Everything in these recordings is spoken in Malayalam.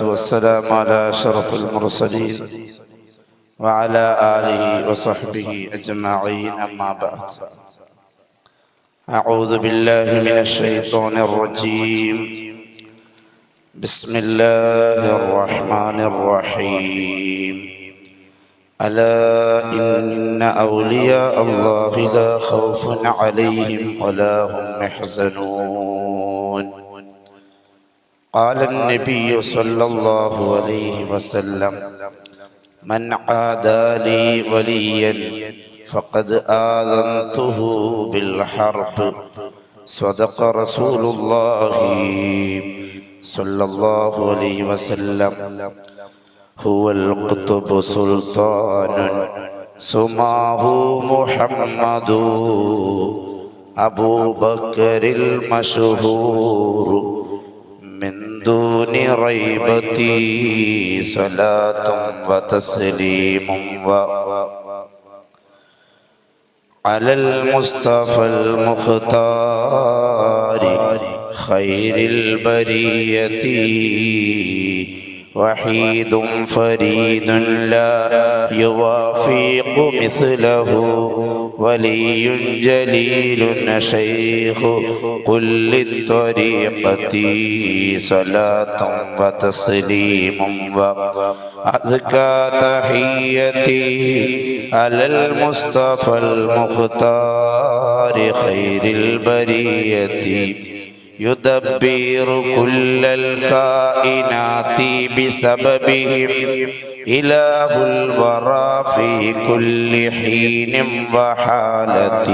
والسلام على أشرف المرسلين وعلى آله وصحبه أجمعين أما بعد. أعوذ بالله من الشيطان الرجيم. بسم الله الرحمن الرحيم. ألا إن أولياء الله لا خوف عليهم ولا هم يحزنون. قال النبي صلى الله عليه وسلم: من عادى لي وليا فقد آذنته بالحرب. صدق رسول الله صلى الله عليه وسلم. هو القطب سلطان سماه محمد أبو بكر المشهور من دون ريبة صلاة وتسليم على المصطفى المختار خير البرية. وحيد فريد لا يوافق مثله. ولي جليل شيخ كل الطريقة. صلاة وتسليم وأزكى تحيتي على المصطفى المختار خير البرية. يدبر كل الكائنات بسببهم إله الورى في كل حين وحالة.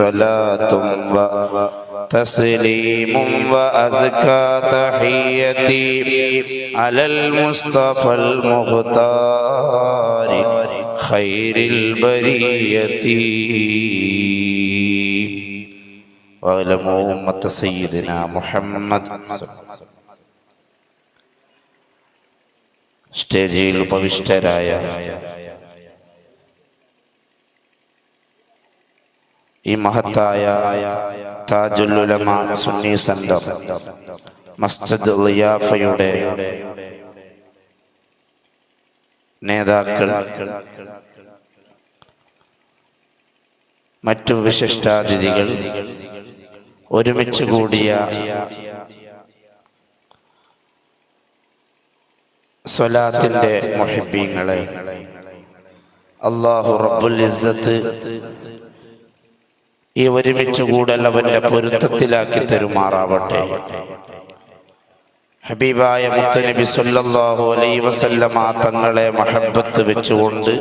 صلاة وتسليم وأزكى تحيتي على المصطفى المختار خير البرية. وعلموا أمة سيدنا محمد. സ്റ്റേജിൽ ഉപവിഷ്ടരായ ഈ മഹത്തായ താജുൽ ഉലമ സുന്നി സെന്റർ മസ്ജിദ് ളിയാഫയുടെ നേതാക്കൾ, മറ്റു വിശിഷ്ടാതിഥികൾ, ഒരുമിച്ച് കൂടിയ സ്വലാത്തിന്റെ മുഹിബ്ബീങ്ങളെ, അല്ലാഹു റബ്ബുൽ ഇസ്സത്ത് ഈ ഒരുമിച്ച് കൂടൽ അവന്റെ പൊരുത്തത്തിലാക്കി തരുമാറാവട്ടെ. ഹബീബായ മുത്തുനബി സല്ലല്ലാഹു അലൈഹി വസല്ലമ തങ്ങളെ മഹബ്ബത്ത് വെച്ചുകൊണ്ട്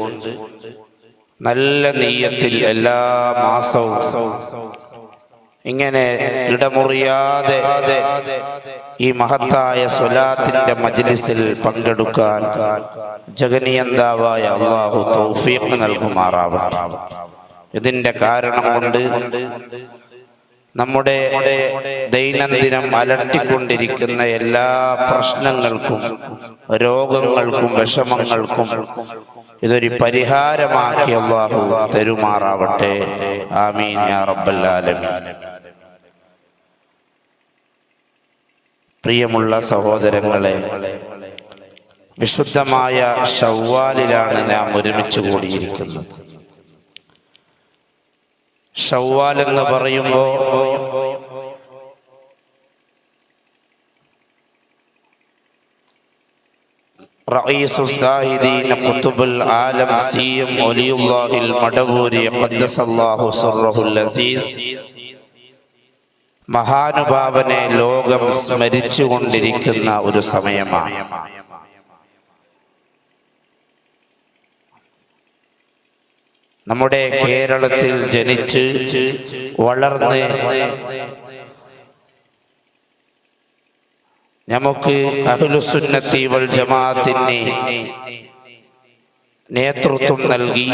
നല്ല നീയത്തിൽ എല്ലാ മാസവും ഇങ്ങനെ ഇടമുറിയാതെ ഈ മഹത്തായ സ്വലാത്തിന്റെ മജ്ലിസിൽ പങ്കെടുക്കാൻ ജഗനിയന്താവായ അല്ലാഹു തൗഫീഖ് നൽകുമാറാവട്ടെ. ഇതിന്റെ കാരണം കൊണ്ട് നമ്മുടെ ദൈനംദിനം അലട്ടിക്കൊണ്ടിരിക്കുന്ന എല്ലാ പ്രശ്നങ്ങൾക്കും, രോഗങ്ങൾക്കും, വിഷമങ്ങൾക്കും ഇതൊരു പരിഹാരമാക്കി അല്ലാഹു തരുമാറാവട്ടെ. ആമീൻ യാ റബ്ബൽ ആലമീൻ. പ്രിയമുള്ള സഹോദരങ്ങളെ, വിശുദ്ധമായ ശവ്വാലിലാണ് നാം ഒരുമിച്ച് കൂടിയിരിക്കുന്നത്. ശവ്വാൽ എന്ന് പറയുമ്പോൾ റഈസു സാഹിദീൻ ഖുതുബുൽ ആലം സിയം വലിയുല്ലാഹിൽ മടവൂരി ഖദ്ദസല്ലാഹു സിർറഹുൽ അസീസ് മഹാനുഭാവനെ ലോകം സ്മരിച്ചുകൊണ്ടിരിക്കുന്ന ഒരു സമയമാണ്. നമ്മുടെ കേരളത്തിൽ ജനിച്ച് വളർന്ന് നമുക്ക് അഹ്ലുസുന്നത്തി വൽ ജമാഅത്തിന് നേതൃത്വം നൽകി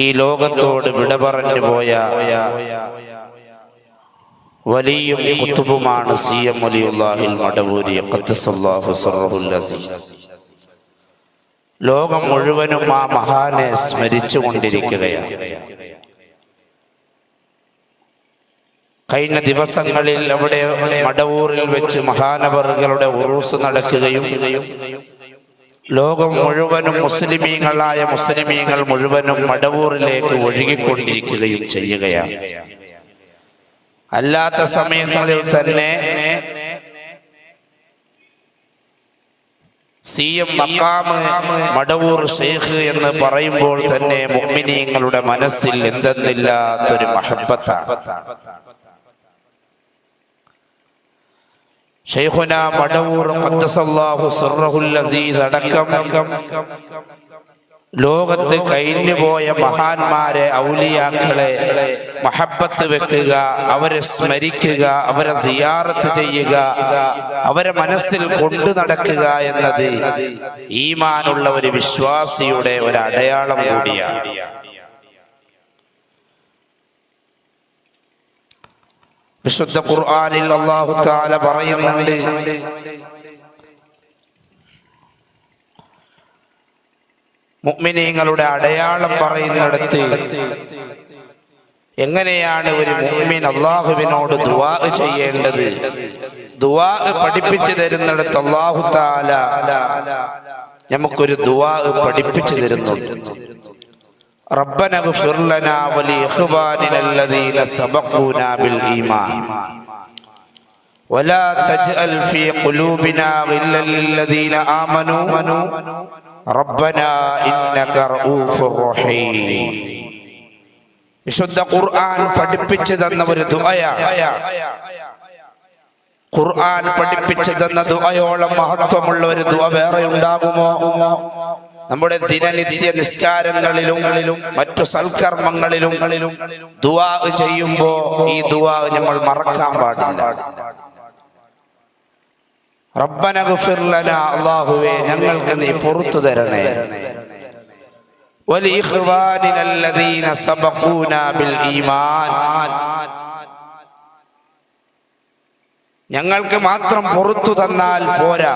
ഈ ലോകത്തോട് വിട പറഞ്ഞു പോയ വലിയും ഖുതുബുമാണ് സിയം വലിയുല്ലാഹിൽ മടവൂരി ഖദ്ദസല്ലാഹു സിർറഹുൽ അസീസ്. ലോകം മുഴുവനും ആ മഹാനെ സ്മരിച്ചു കൊണ്ടിരിക്കുകയാണ്. കഴിഞ്ഞ ദിവസങ്ങളിൽ അവിടെ മടവൂരിൽ വെച്ച് മഹാനവറുകളുടെ ഉറൂസ് നടക്കുകയും ലോകം മുഴുവനും മുസ്ലിമീങ്ങൾ മുഴുവനും മടവൂരിലേക്ക് ഒഴുകിക്കൊണ്ടിരിക്കുകയും ചെയ്യുകയാണ്. അല്ലാത്ത സമയങ്ങളിൽ തന്നെ CM മഖാമ് മടവൂർ ഷെയ്ഖ് എന്ന് പറയുമ്പോൾ തന്നെ മുഅ്മിനീങ്ങളുടെ മനസ്സിൽ എന്തെന്നില്ലാത്തൊരു മഹബ്ബത്താണ്. ഷെയ്ഖുന മടവൂർ ഖദ്ദസല്ലാഹു സിർറഹുൽ അസീസ് അടക്കം ലോകത്ത് കഴിഞ്ഞുപോയ മഹാന്മാരെ, ഔലിയാക്കളെ മഹബ്ബത്ത് വെക്കുക, അവരെ സ്മരിക്കുക, അവരെ സിയാറത്ത് ചെയ്യുക, അവരെ മനസ്സിൽ കൊണ്ടു നടക്കുക എന്നത് ഈമാനുള്ള ഒരു വിശ്വാസിയുടെ ഒരു അടയാളം കൂടിയാണ്. വിശുദ്ധ ഖുർആനിൽ അല്ലാഹു തആല പറയുന്നുണ്ട്, മുഅ്മിനീങ്ങളുടെ അടയാളം പറയുന്നിടത്ത് എങ്ങനെയാണ് ഒരു മുഅ്മിൻ അല്ലാഹുവിനോട് ദുആ ചെയ്യേണ്ടത്, ദുആ പഠിപ്പിച്ചു തരുന്നിടത്ത് അല്ലാഹു തആല നമുക്കൊരു ദുആ പഠിപ്പിച്ചു തരുന്നുണ്ട്. റബ്ബന ഗ്ഫിർ ലനാ വലി ഇഖ്വാനിന അല്ലദീന സബഖൂനാ ബിൽ ഈമാൻ വലാ തജ്അൽ ഫീ ഖുലൂബിനാ ഗില്ലൽ ലില്ലദീന ആമനൂ റബ്ബനാ ഇന്നക റഊഫുർ റഹീം. വിശുദ്ധ ഖുർആൻ പഠിപ്പിച്ചു തന്ന ഒരു ദുആയാണ്. ഖുർആൻ പഠിപ്പിച്ചു തന്ന ദുആയോളം മഹത്വമുള്ള ഒരു ദുആ വേറെ ഉണ്ടാകുമോ? നമ്മുടെ ദിനനിത്യ നിസ്കാരങ്ങളിലും മറ്റു സൽക്കർമ്മങ്ങളിലും ദുആ ചെയ്യുമ്പോ ഈ ദുആ നമ്മൾ മറക്കാൻ പാടില്ല. റബ്ബന ഗ്ഫിർ ലനാ, അല്ലാഹുവേ ഞങ്ങൾക്ക് നീ പുറത്തു തരണേ, വലി ഇഖ്വാനിന അല്ലദീന സബഖൂനാ ബിൽ ഈമാൻ, ഞങ്ങൾക്ക് മാത്രം പുറത്തു തന്നാൽ പോരാ,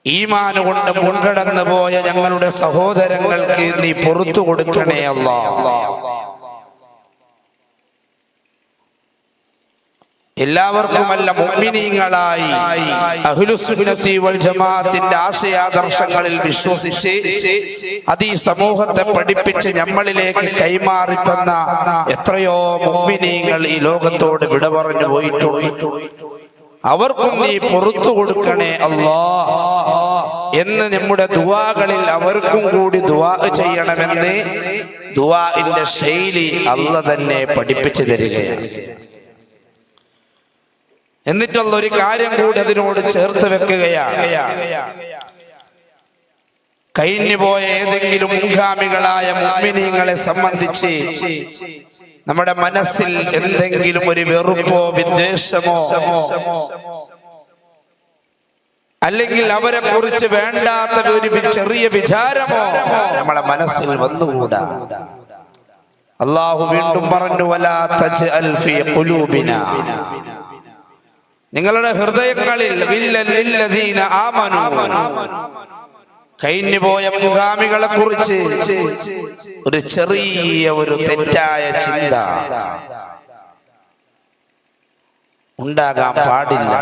ഈമാൻ കൊണ്ട് മുൻകടന്നു പോയ ഞങ്ങളുടെ സഹോദരങ്ങൾക്ക് നീ പുറത്തു കൊടുക്കണേ അല്ലാഹ്. എല്ലാവർക്കുമല്ല, മുഅ്മിനീങ്ങളായി അഹ്ലുസുന്നത്തി വൽ ജമാഅത്തിന്റെ ആശയാദർശങ്ങളിൽ വിശ്വസിച്ച് അത് ഈ സമൂഹത്തെ പഠിപ്പിച്ച് നമ്മളിലേക്ക് കൈമാറി തന്ന എത്രയോ മുഅ്മിനീങ്ങൾ ഈ ലോകത്തോട് വിട പറഞ്ഞു പോയിട്ടുണ്ട്. അവർക്കും നീ പുറത്തു കൊടുക്കണേ അല്ലാഹ് എന്ന് നമ്മുടെ ദുആകളിൽ അവർക്കും കൂടി ദുആ ചെയ്യണമെന്ന് ദുആഇന്റെ ശൈലി അല്ലാഹ് തന്നെ പഠിപ്പിച്ചു തരികയാണ്. എന്നിട്ടുള്ള ഒരു കാര്യം കൂടി അതിനോട് ചേർത്ത് വെക്കുകയാണ്. കഴിഞ്ഞുപോയ ഏതെങ്കിലും മുൻഗാമികളായ മുഅ്മിനീങ്ങളെ സംബന്ധിച്ച് നമ്മുടെ മനസ്സിൽ എന്തെങ്കിലും ഒരു വെറുപ്പോ വിദ്വേഷമോ അല്ലെങ്കിൽ അവരെ കുറിച്ച് വേണ്ടാത്ത ഒരു ചെറിയ വിചാരമോ നമ്മുടെ മനസ്സിൽ വന്നുകൂടാ. അല്ലാഹു വീണ്ടും പറഞ്ഞു, വലാ തജ്അൽ ഫീ ഖുലൂബിനാ, നിങ്ങളുടെ ഹൃദയങ്ങളിൽ ലില്ലദീന ആമനൂ, കഴിഞ്ഞുപോയ മുൻഗാമികളെ കുറിച്ച് ഒരു ചെറിയ ഒരു തെറ്റായ ചിന്ത ഉണ്ടാകാൻ പാടില്ല.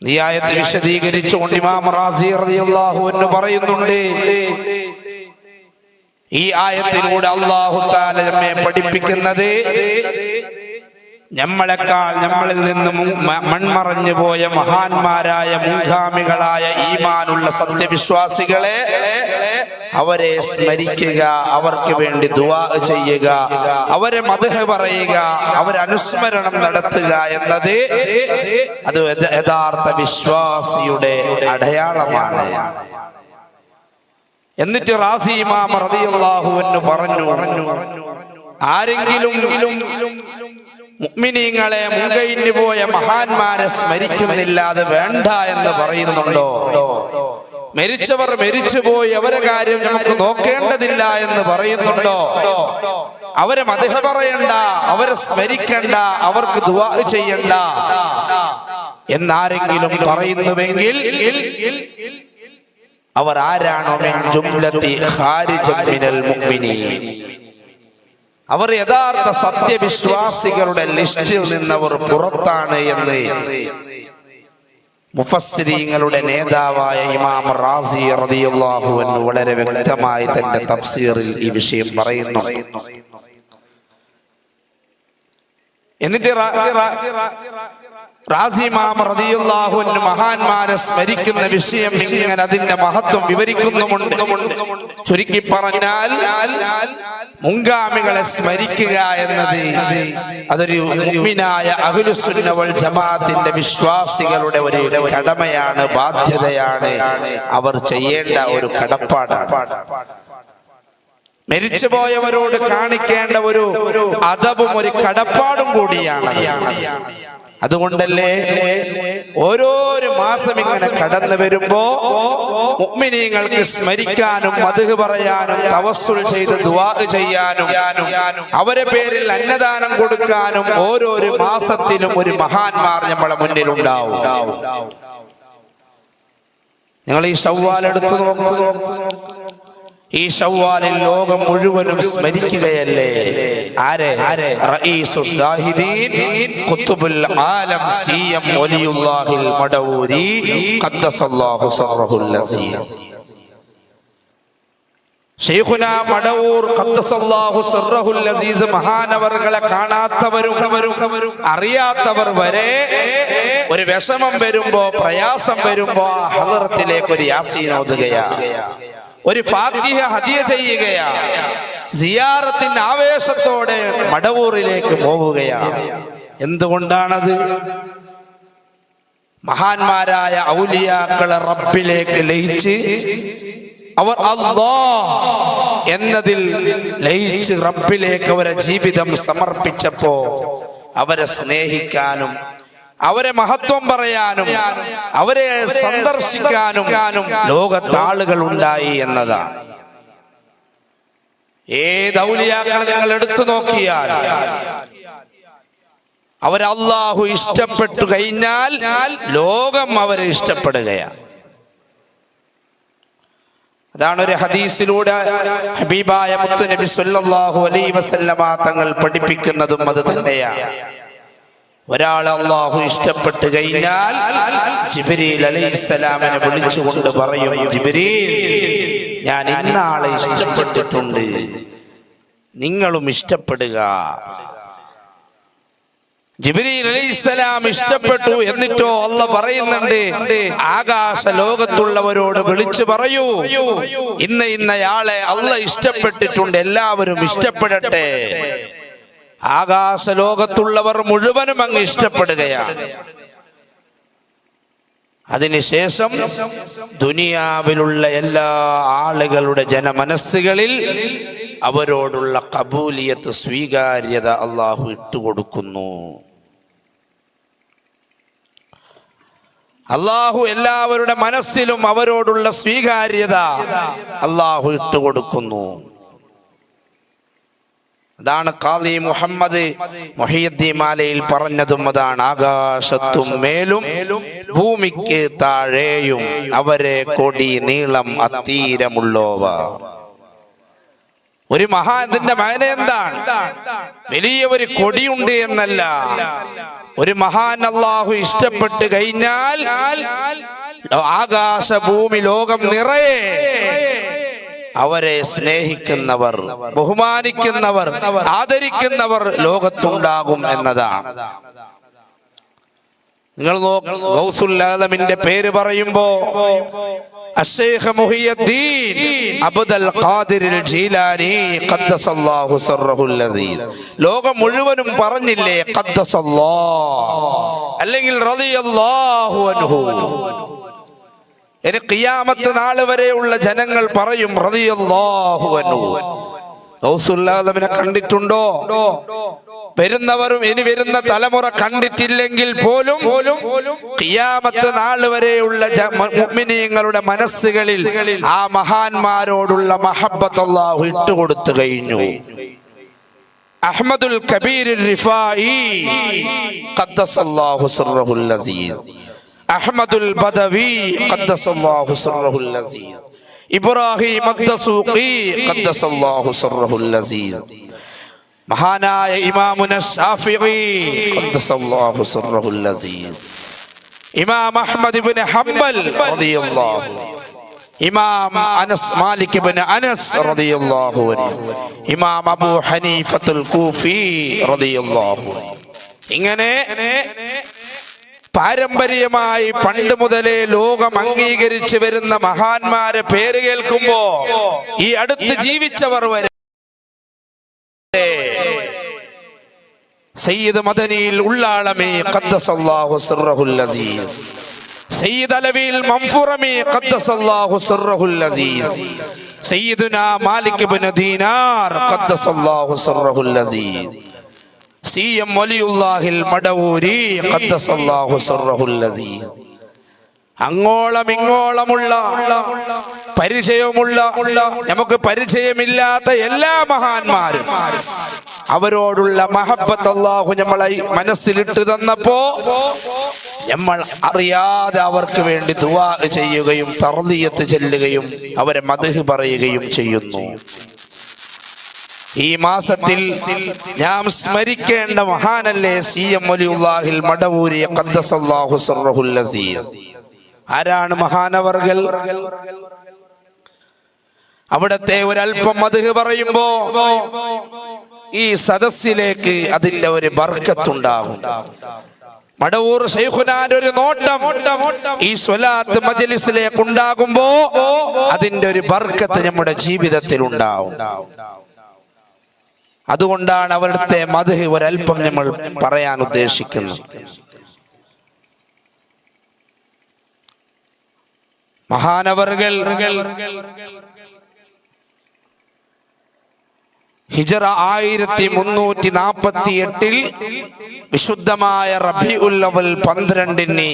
ഈ ആയത്ത് വിശദീകരിച്ചുകൊണ്ട് ഇമാം റാസി റളിയല്ലാഹു അൻഹു പറയുന്നുണ്ട്, ഈ ആയത്തിലൂടെ അല്ലാഹു തആല നമ്മെ പഠിപ്പിക്കുന്നത് നമ്മളെക്കാൾ നമ്മളിൽ നിന്ന് മൺമറഞ്ഞു പോയ മഹാന്മാരായ മുൻഗാമികളായ ഈമാനുള്ള സത്യവിശ്വാസികളെ അവരെ സ്മരിക്കുക, അവർക്ക് വേണ്ടി ദുആ ചെയ്യുക, അവരെ മദ്ഹ് പറയുക, അവരെ അനുസ്മരണം നടത്തുക എന്നത് അത് യഥാർത്ഥ വിശ്വാസിയുടെ അടയാളമാണ്. എന്നിട്ട് റാസി ഇമാം റളിയല്ലാഹു അൻഹു പറഞ്ഞു, ആരെങ്കിലും മുഅ്മിനീങ്ങളെ മുൻകഴിഞ്ഞു പോയ മഹാന്മാരെ സ്മരിക്കുന്നില്ല, അത് വേണ്ട എന്ന് പറയുന്നുണ്ടോ? മരിച്ചവർ മരിച്ചുപോയി, അവരെ കാര്യം നമുക്ക് നോക്കേണ്ടതില്ല എന്ന് പറയുന്നുണ്ടോ? അവരെ മദ്ഹ് പറയണ്ട, അവരെ സ്മരിക്കണ്ട, അവർക്ക് ദുആ ചെയ്യണ്ട എന്നാരെങ്കിലും പറയുന്നുവെങ്കിൽ അവർ ആരാണോ മിൻ ജുംലത്തി ഖാരിജ മിനൽ മുഅ്മിനീൻ, അവർ യഥാർത്ഥ സത്യവിശ്വാസികളുടെ ലിസ്റ്റിൽ നിന്നവർ പുറത്താണ് എന്ന് മുഫസ്സിരീങ്ങളുടെ നേതാവായ ഇമാം റാസി റളിയല്ലാഹു അൻഹു വളരെ വ്യക്തമായി തന്റെ തഫ്സീറിൽ ഈ വിഷയം പറയുന്നു. എന്നിട്ട് റാസി ഇമാം റളിയല്ലാഹു അൻഹു മഹാന്മാരെ സ്മരിക്കുന്ന വിഷയം ഇങ്ങനെ അതിന്റെ മഹത്വം വിവരിക്കുന്നുമുണ്ട്. ചുരുക്കി പറഞ്ഞാൽ മുൻഗാമികളെ സ്മരിക്കുക എന്നത് അതൊരു മുഅ്മിനായ അഹ്ലുസുന്ന വൽ ജമാഅത്തിന്റെ വിശ്വാസികളുടെ ഒരു കടമയാണ്, ബാധ്യതയാണ്, അവർ ചെയ്യേണ്ട ഒരു കടപ്പാടാണ്. മരിച്ചുപോയവരോട് കാണിക്കേണ്ട ഒരു അദബും ഒരു കടപ്പാടും കൂടിയാണ്. അതുകൊണ്ടല്ലേ ഓരോ മാസം ഇങ്ങനെ കടന്നു വരുമ്പോ മുഅ്മിനീങ്ങൾക്ക് സ്മരിക്കാനും മദ്ഹ് പറയാനും തവസ്സുൽ ചെയ്ത് ദുആ ചെയ്യാനും അവരെ പേരിൽ അന്നദാനം കൊടുക്കാനും ഓരോ മാസത്തിലും ഒരു മഹാന്മാർ നമ്മളെ മുന്നിൽ ഉണ്ടാവും. നിങ്ങൾ ഈ ശവ്വാൽ എടുത്തു നോക്കൂ. ഈ ശവ്വാലിൽ ലോകം മുഴുവനും സ്മരിക്കുകയല്ലേ ആരെ? റഈസുസ് സാഹിദീൻ ഖുത്ബുൽ ആലം സിഎം വലിയുല്ലാഹിൽ മദഊരി ഖദ്ദസല്ലാഹു സർറഹുൽ അസീസ്. ശൈഖുനാ മദഊർ ഖദ്ദസല്ലാഹു സർറഹുൽ അസീസ് മഹാനവർകളെ കാണാത്തവരും അറിയാത്തവർ വരെ ഒരു വിഷമം വരുമ്പോ, പ്രയാസം വരുമ്പോ ഹളറത്തിലേക്ക് ഒരു യാസീൻ ഓതുകയാണ്, ഒരു ഫാത്തിഹ ഹദിയ ചെയ്യുകയാണ്, സിയാറത്തിന്റെ ആവേശത്തോടെ മടവൂറിലേക്ക് പോവുകയാണ്. എന്തുകൊണ്ടാണത്? മഹാന്മാരായ ഔലിയാക്കളെ റബ്ബിലേക്ക് ലയിച്ച് അവർ അല്ലാഹ് എന്നതിൽ ലയിച്ച് റബ്ബിലേക്ക് അവരെ ജീവിതം സമർപ്പിച്ചപ്പോ അവരെ സ്നേഹിക്കാനും അവരെ മഹത്വം പറയാനും അവരെ സന്ദർശിക്കാനും ലോകത്താളുകൾ ഉണ്ടായി എന്നതാണ്. ഏത് ഔലിയാക്കളെ നിങ്ങൾ എടുത്തു നോക്കിയാൽ അവർ അല്ലാഹു ഇഷ്ടപ്പെട്ടു കഴിഞ്ഞാൽ ലോകം അവരെ ഇഷ്ടപ്പെടുകയാണ്. അതാണ് ഒരു ഹദീസിലൂടെ ഹബീബായ മുത്തു നബി സല്ലല്ലാഹു അലൈഹി വസല്ലമ തങ്ങൾ പഠിപ്പിക്കുന്നതും അത് തന്നെയാണ്. ഒരാൾ അല്ലാഹു ഇഷ്ടപ്പെട്ടു കഴിഞ്ഞാൽ ജിബ്രീൽ അലൈഹിസ്സലാമിനെ വിളിച്ചുകൊണ്ട് പറയും, ജിബ്രീൽ ഞാൻ ഇന്ന ആളെ ഇഷ്ടപ്പെട്ടിട്ടുണ്ട്, നിങ്ങളും ഇഷ്ടപ്പെടുക. ജിബ്രീൽ അലൈഹിസ്സലാം ഇഷ്ടപ്പെട്ടു. എന്നിട്ടോ അല്ലാഹ് പറയുന്നുണ്ട്, ആകാശ ലോകത്തുള്ളവരോട് വിളിച്ചു പറയൂ, ഇന്നയാളെ അല്ലാഹ് ഇഷ്ടപ്പെട്ടിട്ടുണ്ട്, എല്ലാവരും ഇഷ്ടപ്പെടട്ടെ. ആകാശ ലോകത്തുള്ളവർ മുഴുവനും അങ്ങ് ഇഷ്ടപ്പെടുകയാണ്. അതിനുശേഷം ദുനിയാവിലുള്ള എല്ലാ ആളുകളുടെ ജനമനസ്സുകളിൽ അവരോടുള്ള ഖബൂലിയത്ത്, സ്വീകാര്യത അല്ലാഹു ഇട്ടുകൊടുക്കുന്നു. അല്ലാഹു എല്ലാവരുടെ മനസ്സിലും അവരോടുള്ള സ്വീകാര്യത അല്ലാഹു ഇട്ടുകൊടുക്കുന്നു. അതാണ് ഖാദി മുഹമ്മദ് മുഹിയുദ്ദീൻ മാലയിൽ പറഞ്ഞതും അതാണ്. ആകാശത്തും മേലും ഭൂമിക്ക് താഴെയും അവരെ കൊടി നീളം അത്തീരമുള്ളോവ. ഒരു ഇതിന്റെ മയന എന്താണ്? വലിയ ഒരു കൊടിയുണ്ട് എന്നല്ല. ഒരു മഹാൻ അല്ലാഹു ഇഷ്ടപ്പെട്ട് കഴിഞ്ഞാൽ ആകാശ ഭൂമി ലോകം നിറയെ അവരെ സ്നേഹിക്കുന്നവർ, ബഹുമാനിക്കുന്നവർ, ആദരിക്കുന്നവർ ലോകത്തുണ്ടാകും എന്നതാണ്. നിങ്ങൾ ഗൗസുൽ ആലമിന്റെ പേര് പറയുമ്പോ അശ്ശൈഖ് മുഹിയുദ്ദീൻ അബ്ദുൽ ഖാദിർ ജീലാനി ഖദ്ദസല്ലാഹു സർറഹുൽ അസീസ്. ലോകം മുഴുവനും പറഞ്ഞില്ലേ ഖദ്ദസല്ലാഹ് അല്ലെങ്കിൽ റളിയല്ലാഹു അൻഹു. ഇനി ഖിയാമത്ത് നാൾ വരെയുള്ള ജനങ്ങൾ പറയും റളിയല്ലാഹു അൻഹു. ഗൗസുൽ ആലമിനെ കണ്ടിട്ടുണ്ടോ? വരുന്നവരും ഇനി വരുന്ന തലമുറ കണ്ടിട്ടില്ലെങ്കിൽ പോലും ഖിയാമത്ത് നാൾ വരെയുള്ള മുഅ്മിനീങ്ങളുടെ മനസ്സുകളിൽ ആ മഹാന്മാരോടുള്ള മഹബ്ബത്ത് അല്ലാഹു ഇട്ടുകൊടുത്തു കഴിഞ്ഞു. അഹ്മദുൽ കബീർ റിഫായി ഖദ്ദസല്ലാഹു സിർറഹുൽ അസീസ്, അഹ്മദുൽ ബദവി ഖദ്ദസല്ലാഹു സിർറഹുൽ അസീസ്, ഇബ്രാഹിം അദ്ദസൂഖി ഖദ്ദസല്ലാഹു സിർറഹുൽ അസീസ്. മഹാനായ ഇമാമുന ശാഫിഈ ഖദ്ദസല്ലാഹു സിർറഹുൽ അസീസ്, ഇമാം അഹ്മദ് ഇബ്നു ഹംബൽ റളിയല്ലാഹു, ഇമാം അനസ് മാലിക് ഇബ്നു അനസ് റളിയല്ലാഹു അൻഹു, ഇമാം അബൂ ഹനീഫത്തുൽ കൂഫി റളിയല്ലാഹു അൻഹു. ഇങ്ങനെ പാരമ്പര്യമായി പണ്ട് മുതലേ ലോകം അംഗീകരിച്ചു വരുന്ന മഹാന്മാരെ പേര് കേൾക്കുമ്പോ ഈ അടുത്ത് ജീവിച്ചവർ വരെ സയ്യിദ് മദനിയിൽ ഉള്ളാളമി ഖദ്ദസല്ലാഹു സിർറഹുൽ അസീസ്, സയ്യിദ് അലവിയിൽ മൻഫുറമി ഖദ്ദസല്ലാഹു സിർറഹുൽ അസീസ്, സയ്യിദുനാ മാലിക് ഇബ്നു ദീനാർ ഖദ്ദസല്ലാഹു സിർറഹുൽ അസീസ്, സിഎം വലിയുല്ലാഹിൽ മടവൂരി ഖദ്ദസല്ലാഹു സിർറഹുൽ അസീസ്. അങ്ങോളം ഇങ്ങോളമുള്ള പരിചയമുള്ള നമുക്ക് പരിചയമില്ലാത്ത എല്ലാ മഹാന്മാരും അവരോടുള്ള മഹബ്ബത്ത് അല്ലാഹു നമ്മളെ മനസ്സിലിട്ട് തന്നപ്പോ നമ്മൾ അറിയാതെ അവർക്ക് വേണ്ടി ദുആ ചെയ്യുകയും തർദിയത്ത് ചെല്ലുകയും അവരെ മദ്ഹ് പറയുകയും ചെയ്യുന്നു. ഈ മാസത്തിൽ നാം സ്മരിക്കേണ്ട മഹാനല്ലേ സിഎം വലിയുല്ലാഹിൽ മടവൂരി ഖദ്ദസല്ലാഹു സിർറഹുൽ അസീസ്. ആരാണ് മഹാനവർകൾ? അവിടത്തെ ഒരൽപ്പം മദ്ഹ് പറയുമ്പോ ഈ സദസ്സിലേക്ക് അതിന്റെ ഒരു ബർക്കത്തുണ്ടാകും. മടവൂർ ശൈഖുനാന്റെ ഒരു നോട്ടം ഈ സ്വലാത്ത് മജ്ലിസിലേക്ക് ഉണ്ടാകുമ്പോ അതിന്റെ ഒരു ബർക്കത്ത് നമ്മുടെ ജീവിതത്തിൽ ഉണ്ടാവും. അതുകൊണ്ടാണ് അവിടുത്തെ മദ്ഹ് ഒരൽപ്പം നമ്മൾ പറയാൻ ഉദ്ദേശിക്കുന്നത്. മഹാനവർകൾ ഹിജറ 1348 വിശുദ്ധമായ റബീഉൽ അവൽ 12-ന്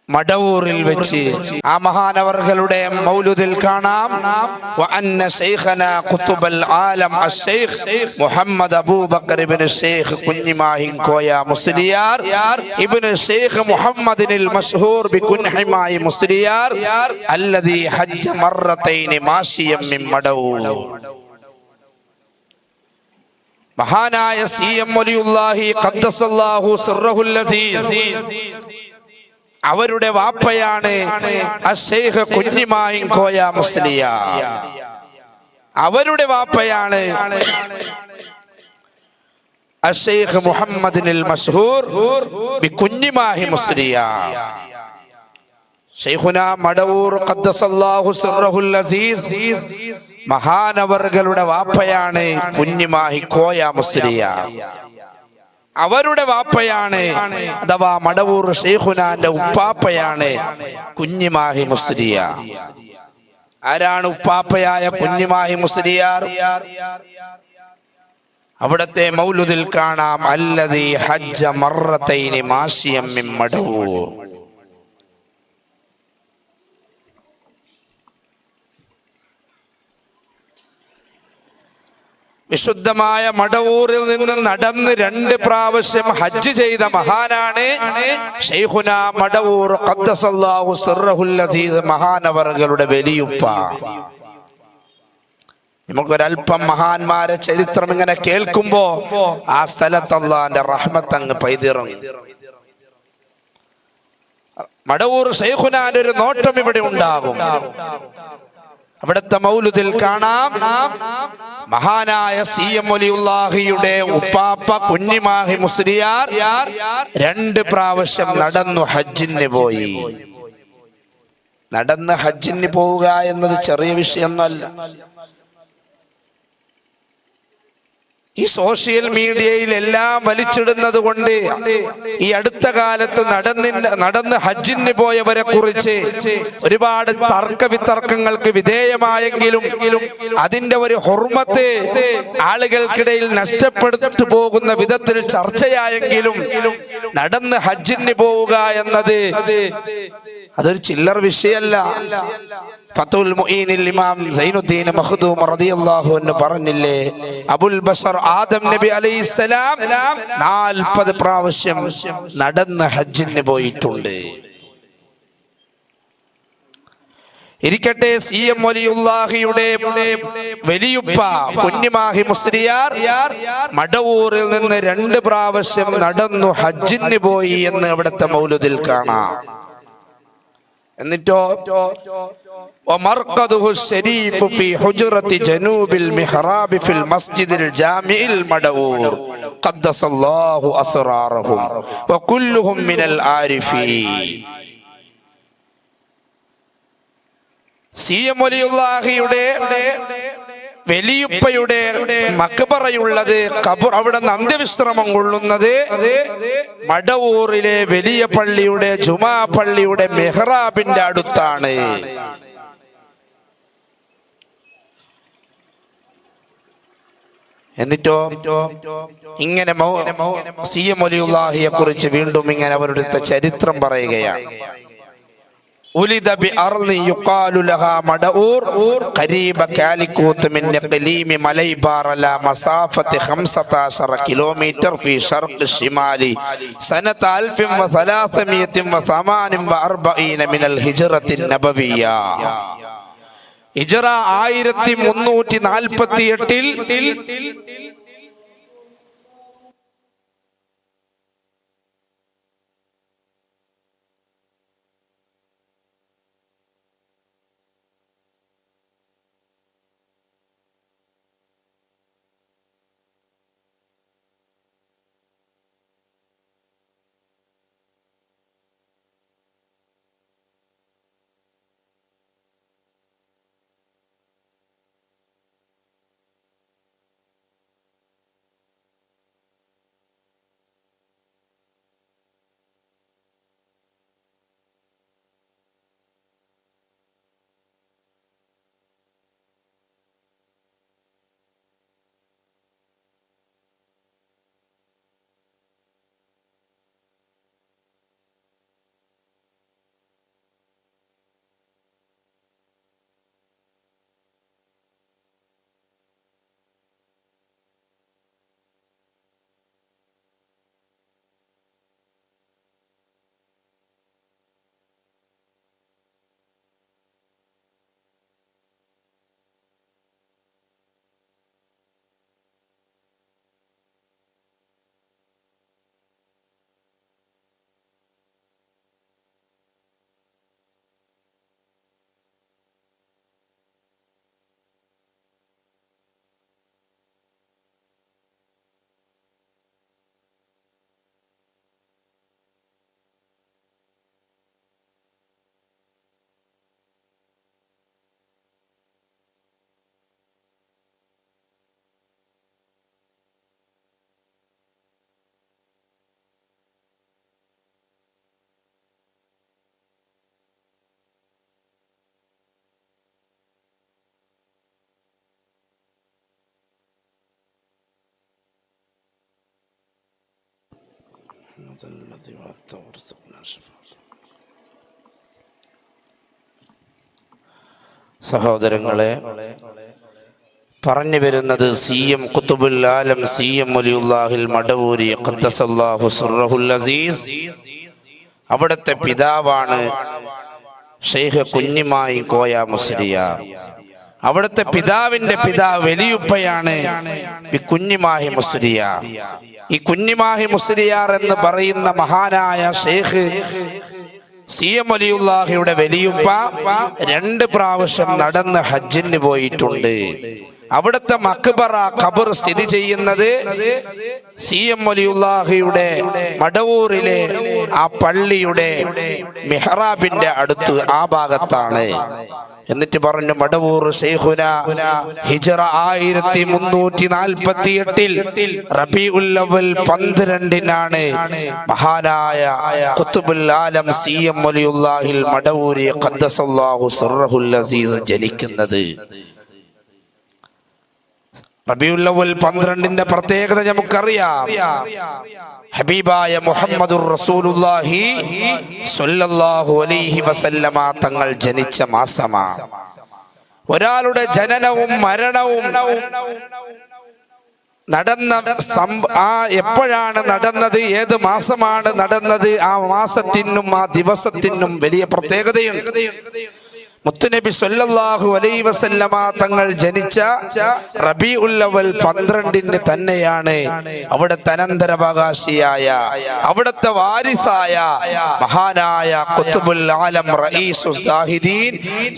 മടവൂരിൽ വെച്ച് ആ മഹാനവർകളുടെ മൗലൂദിൽ കാണാം വഅന്ന ശൈഖനാ ഖുതുബൽ ആലം അശ്ശൈഖ് മുഹമ്മദ് അബൂബക്കർ ഇബ്നു ശൈഖ് കുഞ്ഞിമാഹിൻ കോയ മുസ്ലിയാർ ഇബ്നു ശൈഖ് മുഹമ്മദിനിൽ മശ്ഹൂർ ബികുൻഹിമായി മുസ്ലിയാർ അല്ലദീ ഹജ്ജ മറത്തൈൻ മാശിയം മിൻ മടവൂർ. മഹാനായ സിഎം വലിയുല്ലാഹി ഖദ്ദസല്ലാഹു സിർറഹുൽ അസീസ് അവരുടെ വാപ്പയാണ് അശ്ശൈഖ് കുഞ്ഞിമായിൻ കോയ മുസ്ലിയാർ. അവരുടെ വാപ്പയാണ് അശ്ശൈഖ് മുഹമ്മദിനിൽ മശ്ഹൂർ ബികുഞ്ഞിമാഹി മുസ്ലിയാർ. ശൈഖുനാ മടവൂർ ഖദ്ദസല്ലാഹു സിർറഹുൽ അസീസ് മഹാനവർകളുടെ വാപ്പയാണ് കുഞ്ഞിമാഹി കോയ മുസ്ലിയാർ. അവരുടെ വാപ്പയാണ് അഥവാ മടവൂർ ശൈഖുനാന്റെ ഉപ്പാപ്പയാണ് കുഞ്ഞിമാഹി മുസ്ലിയാർ. ആരാണ് ഉപ്പാപ്പയായ കുഞ്ഞിമാഹി മുസ്ലിയാർ? അവിടത്തെ മൗലൂദിൽ കാണാം അല്ലദീ ഹജ്ജ മറത്തൈൻ മാശിയം മിൻ മടവൂർ. വിശുദ്ധമായ മടവൂരിൽ നിന്ന് നടന്ന് 2 പ്രാവശ്യം ഹജ്ജ് ചെയ്ത മഹാനാണ് ശൈഖുനാ മടവൂർ ഖദ്ദസല്ലാഹു സിർറഹുൽ അസീസ് മഹാനവർകളുടെ വലിയുപ്പ. നമുക്കൊരൽപ്പം മഹാന്മാരെ ചരിത്രം ഇങ്ങനെ കേൾക്കുമ്പോ ആ സ്ഥലത്ത് അല്ലാഹുവിന്റെ റഹ്മത്ത് അങ്ങ് പെയ്തിറങ്ങും. മടവൂർ ശൈഖുനാന്റെ ഒരു നോട്ടം ഇവിടെ ഉണ്ടാകും. അവിടുത്തെ മൗലൂദിൽ കാണാം മഹാനായ സിഎം വലിയുല്ലാഹിയുടെ ഉപ്പാപ്പ കുഞ്ഞിമാഹി മുസ്ലിയാർ 2 പ്രാവശ്യം നടന്നു ഹജ്ജിന് പോയി. നടന്ന് ഹജ്ജിന് പോവുക എന്നത് ചെറിയ വിഷയമൊന്നുമല്ല. ഈ സോഷ്യൽ മീഡിയയിൽ എല്ലാം വലിച്ചിടുന്നത് കൊണ്ട് ഈ അടുത്ത കാലത്ത് നടന്ന് ഹജ്ജിന് പോയവരെ കുറിച്ച് ഒരുപാട് തർക്ക വിതർക്കങ്ങൾക്ക് വിധേയമായെങ്കിലും അതിന്റെ ഒരു ഹുർമത്ത് ആളുകൾക്കിടയിൽ നഷ്ടപ്പെട്ടു പോകുന്ന വിധത്തിൽ ചർച്ചയായെങ്കിലും നടന്ന് ഹജ്ജിന് പോവുക എന്നത് അതൊരു ചില്ലർ വിഷയമല്ല. ഫതുൽ മുഈനിൽ ഇമാം സൈനുദ്ദീൻ മഖ്ദൂം റളിയല്ലാഹു അൻഹു പറഞ്ഞില്ലേ, അബുൽ ബശർ ആദം നബി അലൈഹിസ്സലാം 40 പ്രാവശ്യം നടന്ന് ഹജ്ജിന് പോയിട്ടുണ്ട്. ഇരിക്കട്ടെ, സി എം വലിയുല്ലാഹിയുടെ വലിയുപ്പ കുഞ്ഞിമാഹി മുസ്ലിയാർ മടവൂരിൽ നിന്ന് 2 പ്രാവശ്യം നടന്നു ഹജ്ജിന് പോയി എന്ന് അവിടുത്തെ മൗലൂദിൽ കാണാം. എന്നിട്ടോ ومرقده الشريف في حجرة جنوب المحراب في المسجد الجامع المدعور قدس الله أسرارهم وكلهم من العارفين. സി എം വലിയുല്ലാഹിയുടെ വലിയുപ്പയുടെ മക്ബറയുള്ളത്, ഖബർ, അവിടെ അന്ത്യവിശ്രമം കൊള്ളുന്നത് മടവൂരിലെ വലിയ പള്ളിയുടെ ജുമാ പള്ളിയുടെ മെഹ്റാബിന്റെ അടുത്താണ്. എന്നിട്ടോ ഇങ്ങനെ സി എം വലിയുല്ലാഹിയെ കുറിച്ച് വീണ്ടും ഇങ്ങനെ അവരുടെ ചരിത്രം പറയുകയാണ്. ഉലിദ ബി അർളി യുഖാലു ലഹാ മടഊർ ഖരീബ കാലികൂത്ത് മിൻ ഖലീമി മലൈബാർ അലാ മസാഫത്തി 15 കിലോമീറ്റർ ഫി ശർഖ് ശിമാലി സനത 1348 മിനൽ ഹിജ്റത്തി നബവിയ്യ. ഹിജ്റ 1348 സഹോദരങ്ങളെ, പറഞ്ഞു വരുന്നത് സി എം ഖുതുബുൽ ആലം സി എം വലിയുല്ലാഹിൽ മടവൂരി ഖദ്ദസല്ലാഹു സിർറഹുൽ അസീസ്, അവിടുത്തെ പിതാവാണ് ഷെയ്ഖ് കുഞ്ഞിമായി കോയ മുസ്ലിയാർ. അവിടുത്തെ പിതാവിന്റെ പിതാവ് വലിയുപ്പയാണ് കുഞ്ഞിമാഹി മുസ്ലിയാർ. ഈ കുഞ്ഞിമാഹി മുസ്ലിയാർ എന്ന് പറയുന്ന മഹാനായ ഷെയ്ഖ് സി എം വലിയുല്ലാഹിയുടെ വലിയുപ്പ 2 പ്രാവശ്യം നടന്ന് ഹജ്ജിന് പോയിട്ടുണ്ട്. അവിടുത്തെ മക്ബറ ഖബർ സ്ഥിതി ചെയ്യുന്നത് സി എം വലിയുല്ലാഹിയുടെ മടവൂരിലെ ആ പള്ളിയുടെ മെഹ്റാബിന്റെ അടുത്ത് ആ ഭാഗത്താണ്. എന്നിട്ട് പറഞ്ഞു, മടവൂർ ശൈഖുന ഹിജ്റ 1348 റബീഉൽ അവ്വൽ 12-നാണ് മഹാനായ ഖുതുബുൽ ആലം സി എം വലിയുല്ലാഹിൽ മടവൂരി ഖദ്ദസല്ലാഹു സിർറഹുൽ അസീസ് ജനിക്കുന്നത്. റബീഉൽ അവ്വൽ 12-ന്റെ പ്രത്യേകത നമുക്കറിയാം. ഹബീബായ മുഹമ്മദുർ റസൂലുള്ളാഹി സ്വല്ലല്ലാഹു അലൈഹി വസല്ലമ തങ്ങൾ ജനിച്ച മാസമാണ്. ഒരാളുടെ ജനനവും മരണവും നടന്ന എപ്പോഴാണ് നടന്നത്, ഏത് മാസമാണ് നടന്നത്, ആ മാസത്തിനും ആ ദിവസത്തിനും വലിയ പ്രത്യേകതയുണ്ട്. മുത്തുനബി സല്ലല്ലാഹു അലൈഹി വസല്ലമ തങ്ങൾ ജനിച്ച റബീഉൽ അവൽ 12 തന്നെയാണ് അവിടുത്തെ അനന്തരാവകാശിയായ അവിടുത്തെ വാരിസായ മഹാനായ ഖുത്ബുൽ ആലം റഈസുസ് സാഹിദീൻ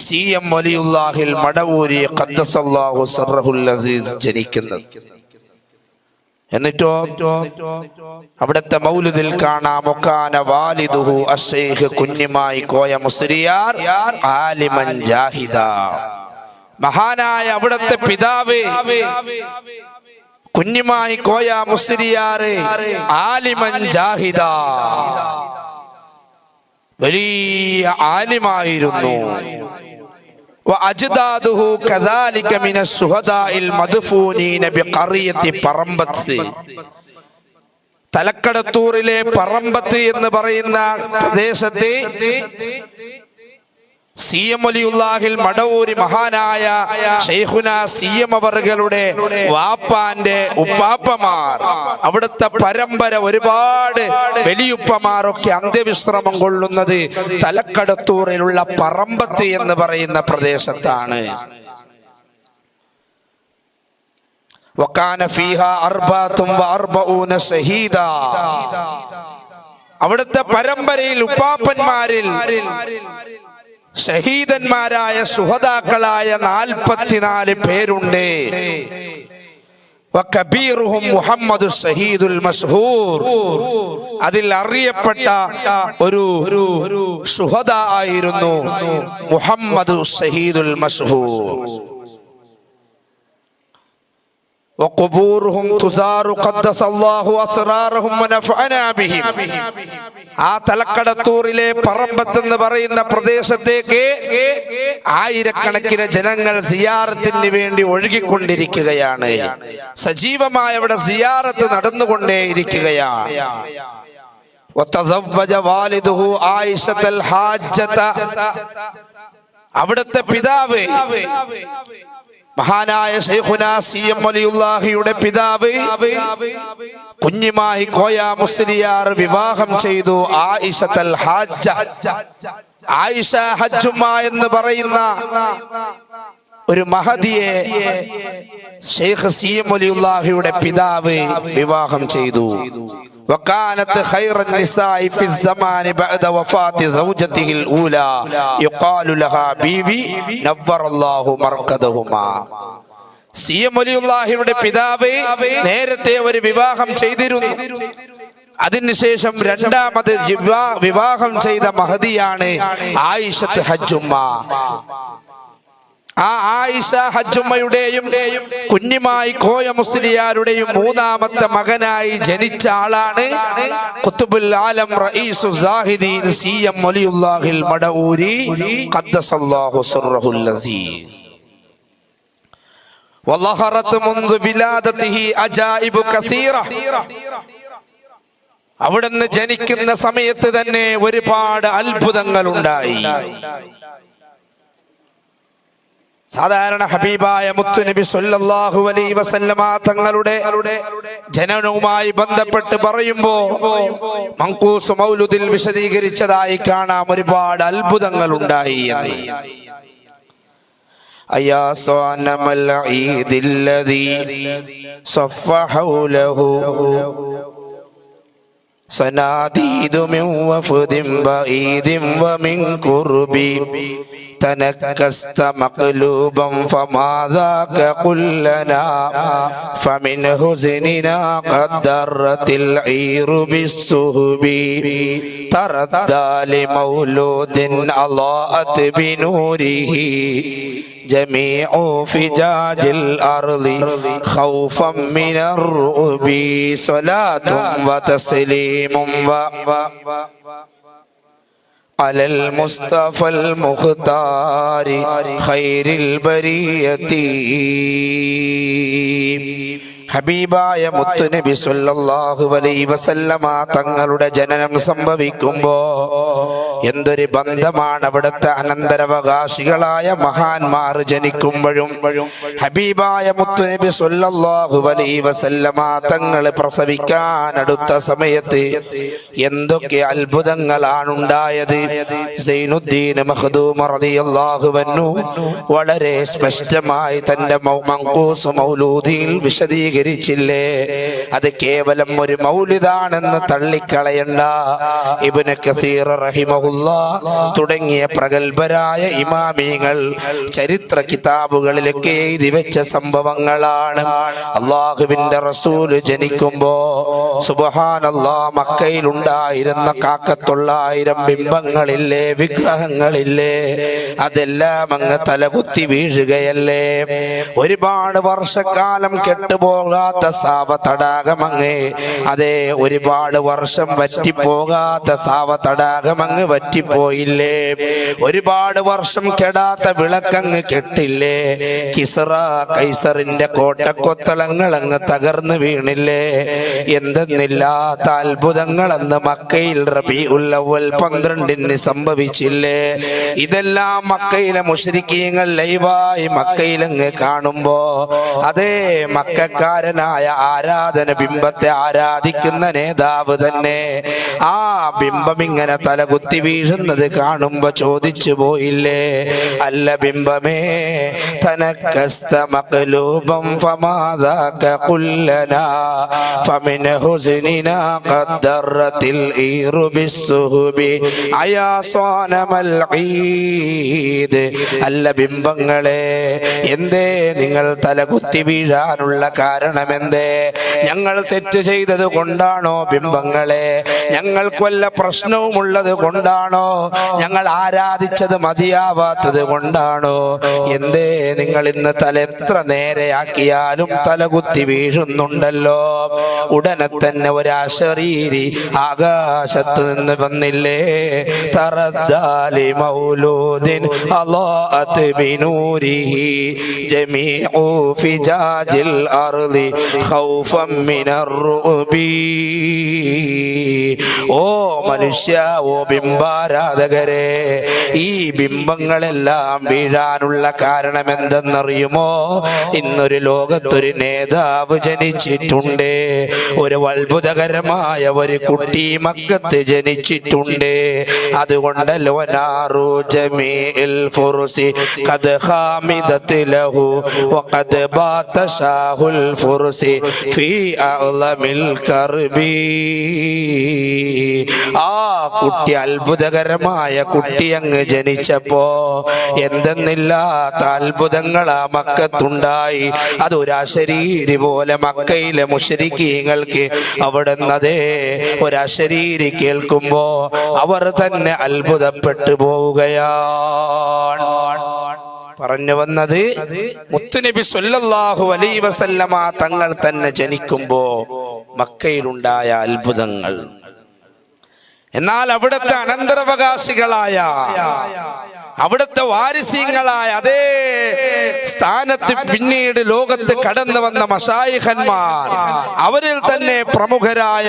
സി.എം. വലിയുല്ലാഹിൽ മടവൂരി ഖദ്ദസല്ലാഹു സിർറഹുൽ അസീസ് ജനിക്കുന്നത്. എന്നിട്ടോ അവിടുത്തെ മൗലിദിൽ കാണാം വകാന വാലിദുഹു അശ്ശൈഖ് കുഞ്ഞിമായി കോയ മുസ്ലിയാർ ആലിമൻ ജാഹിദ. മഹാനായ അവിടുത്തെ പിതാവ് കുഞ്ഞിമായി കോയ മുസ്ലിയാർ ആലിമൻ ജാഹിദ, വലിയ ആലിമായിരുന്നു. وأجداده كذلك من الشهداء المدفونين بقرية പറമ്പത്ത്. തലക്കടത്തൂരിലെ പറമ്പത്ത് എന്ന് പറയുന്ന പ്രദേശത്തെ സി.എം. വലിയുല്ലാഹിൽ മടവൂരി മഹാനായ ശൈഖുന സി.എം. അവറുകളുടെ വാപ്പാന്റെ ഉപ്പാപ്പമാർ, അവിടുത്തെ പരമ്പര ഒരുപാട് വലിയുപ്പമാരൊക്കെ അന്ത്യവിശ്രമം കൊള്ളുന്നത് തലക്കടത്തൂരിലുള്ള പറമ്പത്ത് എന്ന് പറയുന്ന പ്രദേശത്താണ്. വകാന ഫീഹാ 44 ഷഹീദാ. അവിടുത്തെ പരമ്പരയിൽ ഉപ്പാപ്പന്മാരിൽ ഷഹീദന്മാരായ സുഹദാക്കളായ 44 പേരുണ്ട്. വകബീറുഹും മുഹമ്മദ് ഷഹീദുൽ മശ്ഹൂർ. അതിൽ അറിയപ്പെട്ട ഒരു സുഹദ ആയിരുന്നു മുഹമ്മദ് ഷഹീദുൽ മശ്ഹൂർ. وقبورهم تزار قدس الله أسرارهم ونفعنا بهم. ആ തലക്കടത്തൂരിലെ പറമ്പത്ത് എന്ന് പറയുന്ന പ്രദേശത്തേക്ക് ആയിരക്കണക്കിന് ജനങ്ങൾ സിയാറത്തിന് വേണ്ടി ഒഴുകിക്കൊണ്ടിരിക്കുകയാണ്. സജീവമായ അവിടെ സിയാറത്ത് നടന്നുകൊണ്ടേയിരിക്കുകയാണ്. وتزوج والده عائشة الحاجة. അവിടുത്തെ പിതാവ് മഹാനായ ശൈഖുന സി.എം. വലിയുല്ലാഹിയുടെ പിതാവ് കുഞ്ഞിമായി കോയ മുസ്ലിയാർ വിവാഹം ചെയ്തു ആയിഷത്തുൽ ഹാജ്ജ. ആയിഷ ഹജ്ജുമ്മ എന്ന് പറയുന്ന ഒരു മഹദിയെ ശൈഖ് സി.എം. വലിയുല്ലാഹിയുടെ പിതാവ് വിവാഹം ചെയ്തു. وكانت خير النساء في الزمان بعد وفاة زوجته الأولى يقال لها بيبي نور الله مرقدهما. സി.എം. വലിയുല്ലാഹിയുടെ പിതാവ് നേരത്തെ ഒരു വിവാഹം ചെയ്തിരുന്നു. അതിനുശേഷം രണ്ടാമത് വിവാഹം ചെയ്ത മഹദിയാണ് ആയിഷത്ത് ഹജ്ജുമ്മ. ആ ആയിഷ ഹജ്ജുമ്മയുടെയും കുഞ്ഞിമായി കോയ മുസ്ലിയാരുടെയും മൂന്നാമത്തെ മകനായി ജനിച്ച ആളാണ് ഖുത്ബുൽ ആലം റഈസുസ് സാഹിദീൻ സി.എം. വലിയുല്ലാഹിൽ മടവൂരി ഖദ്ദസല്ലാഹു സിർറഹുൽ അസീസ്. വലഹറത് മുൻദു വിലാദതിഹി അജായിബു കസീറ. അവിടുന്ന് ജനിക്കുന്ന സമയത്ത് തന്നെ ഒരുപാട് അത്ഭുതങ്ങൾ ഉണ്ടായി. സാധാരണ ഹബീബായ മുത്തുനബി സല്ലല്ലാഹു അലൈഹി വസല്ലമ തങ്ങളുടെ ജനനവുമായി ബന്ധപ്പെട്ട് പറയുമ്പോ മൻഖൂസ് മൗലൂദിൽ വിശദീകരിച്ചതായി കാണാം ഒരുപാട് അത്ഭുതങ്ങൾ ഉണ്ടായി എന്ന്. അയാ സനമൽ ഈദില്ലദീ സഫ ഹൗലഹു സനാദീദു മിൻ വഫദിൻ ബഈദിൻ വമിൻ ഖുർബി تنكست مقلوبا فما ذاك كلنا فمن حزننا قد درت العير بالسهب تردى لمولود أضاءت بنوره جميع فجاج الأرض خوفا من الرعب صلاة وتسليم على المصطفى المختار خير البرية. ഹബീബായ മുത്തുനബി സല്ലല്ലാഹു അലൈഹി വസല്ലമ തങ്ങളുടെ ജനനം സംഭവിക്കുമ്പോ എന്തൊരു ബന്ധമാണ് അവിടുത്തെ അനന്തരാവകാശികളായ മഹാന്മാർ ജനിക്കുമ്പോഴും ഹബീബായ മുത്തുനബി സ്വല്ലല്ലാഹു അലൈഹി വസല്ലമ തങ്ങൾ പ്രസവിക്കാൻ അടുത്ത സമയത്ത് എന്തൊക്കെ അത്ഭുതങ്ങളാണ് ഉണ്ടായത്. സൈനുദ്ദീൻ മഖ്ദൂം റളിയല്ലാഹു അൻഹു വളരെ സ്പഷ്ടമായി തന്റെ മൻഖൂസ് മൗലൂദിൽ വിശദീകരിച്ചില്ലേ. അത് കേവലം ഒരു മൗലിദാണെന്ന് തള്ളിക്കളയണ്ട. ഇബ്നു കസീർ റഹിമഹുല്ലാഹ് തുടങ്ങിയ പ്രഗൽഭരായ ഇമാമികൾ ചരിത്ര കിതാബുകളിലൊക്കെ എഴുതി വെച്ച സംഭവങ്ങളാണ്. അള്ളാഹുവിന്റെ റസൂൽ ജനിക്കുമ്പോ സുബ്ഹാനല്ലാഹ് മക്കയിൽ ഉണ്ടായിരുന്ന 1,000 ബിംബങ്ങളില്ലേ, വിഗ്രഹങ്ങളില്ലേ, അതെല്ലാം അങ്ങ് തലകുത്തി വീഴുകയല്ലേ. ഒരുപാട് വർഷക്കാലം കെട്ടുപോകാത്ത സാവ തടാകമങ്ങ്, അതെ ഒരുപാട് വർഷം വറ്റിപ്പോകാത്ത സാവ തടാകമങ്ങ് വറ്റിപ്പോയില്ലേ. ഒരുപാട് വർഷം കെടാത്ത വിളക്കങ്ങ് കെട്ടില്ലേ. കിസ്റ കൈസറിന്റെ കോട്ടക്കൊത്തളങ്ങൾ അങ്ങ് തകർന്നു വീണില്ലേ. എന്തെന്നില്ലാത്ത അത്ഭുതങ്ങൾ അന്ന് മക്കയിൽ റബീഉൽ അവ്വൽ 12-ന് സംഭവിച്ചില്ലേ. ഇതെല്ലാം മക്കയിലെ മുശ്രിക്കീങ്ങൾ ലൈവായി മക്കയിലങ്ങ് കാണുമ്പോ അതേ മക്കക്കാരനായ ആരാധന ബിംബത്തെ ആരാധിക്കുന്ന നേതാവ് തന്നെ ആ ബിംബം ഇങ്ങനെ തലകുത്തി വീഴുന്നത് കാണുമ്പോ ചോദിച്ചു പോയില്ലേ, അല്ല ബിംബമേ തനക്കസ്ത മഖ്ലൂബം ഫമാദാക ഖുല്ലനാ ഫമിൻ ഹുസ്നിനാ ഖദ്ദറത്തിൽ ഈറു ബിസ്സുഹുബി അയാ സ്വാനമൽ ഈദ്. അല്ല ബിംബങ്ങളെ, എന്തേ നിങ്ങൾ തലകുത്തി വീഴാനുള്ള കാരണമെന്തേ? ഞങ്ങൾ തെറ്റ് ചെയ്തത് കൊണ്ടാണോ ബിംബങ്ങളെ? ഞങ്ങൾക്ക് വല്ല പ്രശ്നവുമുള്ളത് കൊണ്ടാണോ? ഞങ്ങൾ ആരാധിച്ചത് മതിയാവാത്തത് കൊണ്ടാണോ? എന്തേ നിങ്ങൾ ഇന്ന് തല എത്ര നേരെയാക്കിയാലും തലകുത്തി വീഴുന്നുണ്ടല്ലോ? ഉടനെ തന്നെ ഒരാശരീരി ആകാശത്ത് നിന്ന് വന്നില്ലേ. തറദ്ദാലി മൗലൂദിൻ അളാഅത് ബിനൂരിഹി ജമീഉ ഫിജാജിൽ അർളി ഖൗഫൻ മിനർ റുബി. ഓ മനുഷ്യ, ഓ ബിംബാരാധകരെ, ഈ ബിംബങ്ങളെല്ലാം വീഴാനുള്ള കാരണം എന്തെന്നറിയുമോ? ഇന്നൊരു ലോകത്തൊരു നേതാവ് ജനിച്ചിട്ടുണ്ട്. ഒരു അത്ഭുതകരമായ ഒരു കുട്ടി മക്കത്ത് ജനിച്ചിട്ടുണ്ട്. അതുകൊണ്ടല്ലോ നാറു ജമീഇൽ ഫുർസി ഖദ് ഖാമിദത് ലഹു വഖദ് ബാത ഷാഹുൽ ഫുർസി ഫീ അഅ്ലമിൽ കർബി. ആ കുട്ടി അത്ഭുതകരമായ കുട്ടി അങ്ങ് ജനിച്ചപ്പോ എന്തെന്നില്ലാത്ത അത്ഭുതങ്ങൾ ആ മക്കത്തുണ്ടായി. അതൊരു അശരീരി പോലെ മക്കയിലെ മുശ്രിക്കീങ്ങൾക്ക് അവിടുന്നതേ ഒരു അശരീരി കേൾക്കുമ്പോ അവർ തന്നെ അത്ഭുതപ്പെട്ടു പോവുകയാണ്. പറഞ്ഞു വന്നത് മുത്തുനബി സ്വല്ലല്ലാഹു അലൈഹി വസല്ലമ തങ്ങൾ തന്നെ ജനിക്കുമ്പോ മക്കയിലുണ്ടായ അത്ഭുതങ്ങൾ. എന്നാൽ അവിടുത്തെ അനന്തരാവകാശികളായ, അവിടുത്തെ വാരിസ്യങ്ങളായ അതേ സ്ഥാനത്ത് പിന്നീട് ലോകത്ത് കടന്നു വന്ന മശായിഖന്മാർ, അവരിൽ തന്നെ പ്രമുഖരായ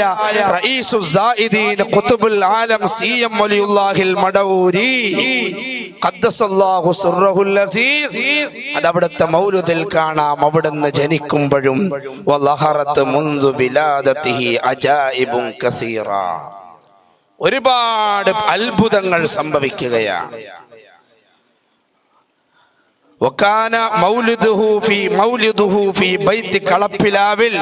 റഈസുസ്സായിദീൻ ഖുതുബുൽ ആലം സിഎം വലിയുല്ലാഹിൽ മടവൂരി ഖദ്ദസല്ലാഹു സിർറഹുൽ അസീസ്, അതവിടുത്തെ മൗലിദിൽ കാണാം. അവിടുന്ന് ജനിക്കുമ്പോഴും വലഹറത്ത് മുൻദു വിലാദതിഹി അജായിബുൻ കസീറ, ഒരുപാട് അത്ഭുതങ്ങൾ സംഭവിക്കുകയാണ്. വകാന മൗലിദുഹു ഫീ ബൈത്തി കളപ്പിലാവിൽ,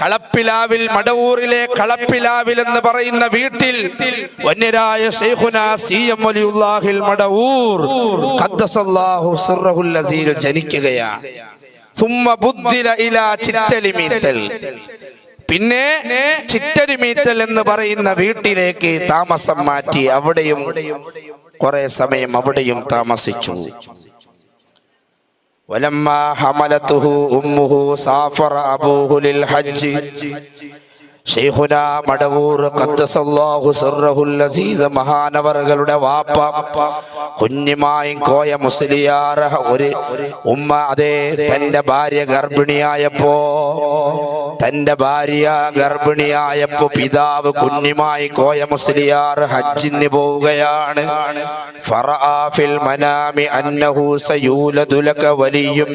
കളപ്പിലാവിൽ മടവൂരിലെ കളപ്പിലാവിൽ എന്ന് പറയുന്ന വീട്ടിൽ വന്യരായ ശൈഖുനാ സിഎം വലിയുല്ലാഹിൽ മടവൂർ ഖദ്ദസല്ലാഹു സിർറഹുൽ അസീസ് ജനിക്കുകയാണ്. സുമ്മ ബുദ്ദില ഇലാ ചിറ്റലിമീത്തൽ, പിന്നെ ചിറ്റരിമീറ്റൽ എന്ന് പറയുന്ന വീട്ടിലേക്ക് താമസം മാറ്റി. അവിടെയും കുറെ സമയം അവിടെയും താമസിച്ചു. വലമ്മാ ഹമലതുഹു ഉമ്മുഹു സാഫറ അബൂഹു ലിൽ ഹജ്ജ്. ശൈഖുനാ മടവൂർ ഖദ്ദസല്ലാഹു സിർറഹുൽ അസീസ് മഹാനവറുകളുടെ വാപ്പ കുഞ്ഞിമായും കോയ മുസ്ലിയാർ ഒരു ഉമ്മ അതേ തന്റെ ഭാര്യ ഗർഭിണിയായപ്പോ തന്റെ ഭാര്യ ഗർഭിണിയായപ്പോ പിതാവ് കുഞ്ഞുമായി കോയ മുസ്ലിയാർ ഹജ്ജിന് പോവുകയാണ്. ഫറആ ഫിൽ മനാമി അന്നഹു സയൂലദു ലക വലിയ്യും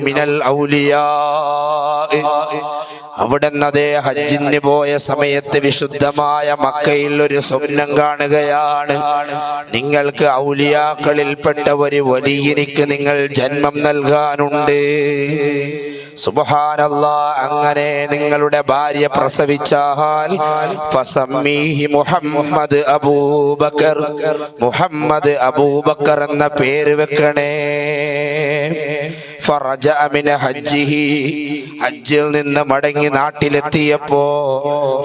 മിനൽ ഔലിയാ. അവിടുന്ന് ഹജ്ജിന് പോയ സമയത്ത് വിശുദ്ധമായ മക്കയിൽ ഒരു സ്വപ്നം കാണുകയാണ്. നിങ്ങൾക്ക് ഔലിയാക്കളിൽപ്പെട്ട ഒരു വലിയനിക്ക് നിങ്ങൾ ജന്മം നൽകാനുണ്ട്. സുബ്ഹാനല്ലാഹ്. അങ്ങനെ നിങ്ങളുടെ ഭാര്യ പ്രസവിച്ചാൽ ഫസമ്മീഹി മുഹമ്മദ് അബൂബക്കർ, മുഹമ്മദ് അബൂബക്കർ എന്ന പേര് വെക്കണേ. ഫറജഅ മിൻ ഹജ്ജിഹി, ഹജ്ജിൽ നിന്ന് മടങ്ങി നാട്ടിലെത്തിയപ്പോ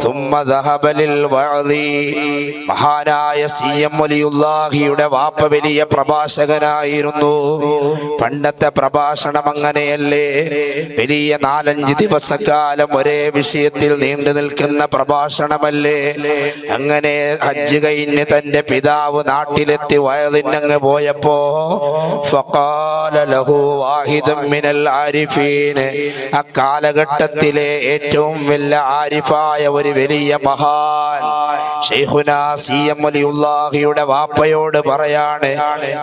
സുമ്മ ദഹബ ലിൽ വഅദി, മഹാനായ സിഎം വലിയുല്ലാഹിയുടെ വാപ്പ വലിയ പ്രഭാഷകനായിരുന്നു. പണ്ടത്തെ പ്രഭാഷണം അങ്ങനെയല്ലേ, വലിയ 4-5 ദിവസക്കാലം ഒരേ വിഷയത്തിൽ നീണ്ടു നിൽക്കുന്ന പ്രഭാഷണമല്ലേ. അങ്ങനെ ഹജ്ജ് കഴിഞ്ഞ് തന്റെ പിതാവ് നാട്ടിലെത്തി വയലിനങ്ങ് പോയപ്പോ ഫഖാല ലഹു വാഹിദുൻ മിനൽ ആരിഫീൻ, അക്കാലഘട്ടത്തിലെ ഏറ്റവും വലിയ ആരിഫായ ഒരു വലിയ മഹാൻ ശൈഖുനാ സിഎം വലിയുല്ലാഹിയുടെ വാപ്പയോട് പറയാണ്,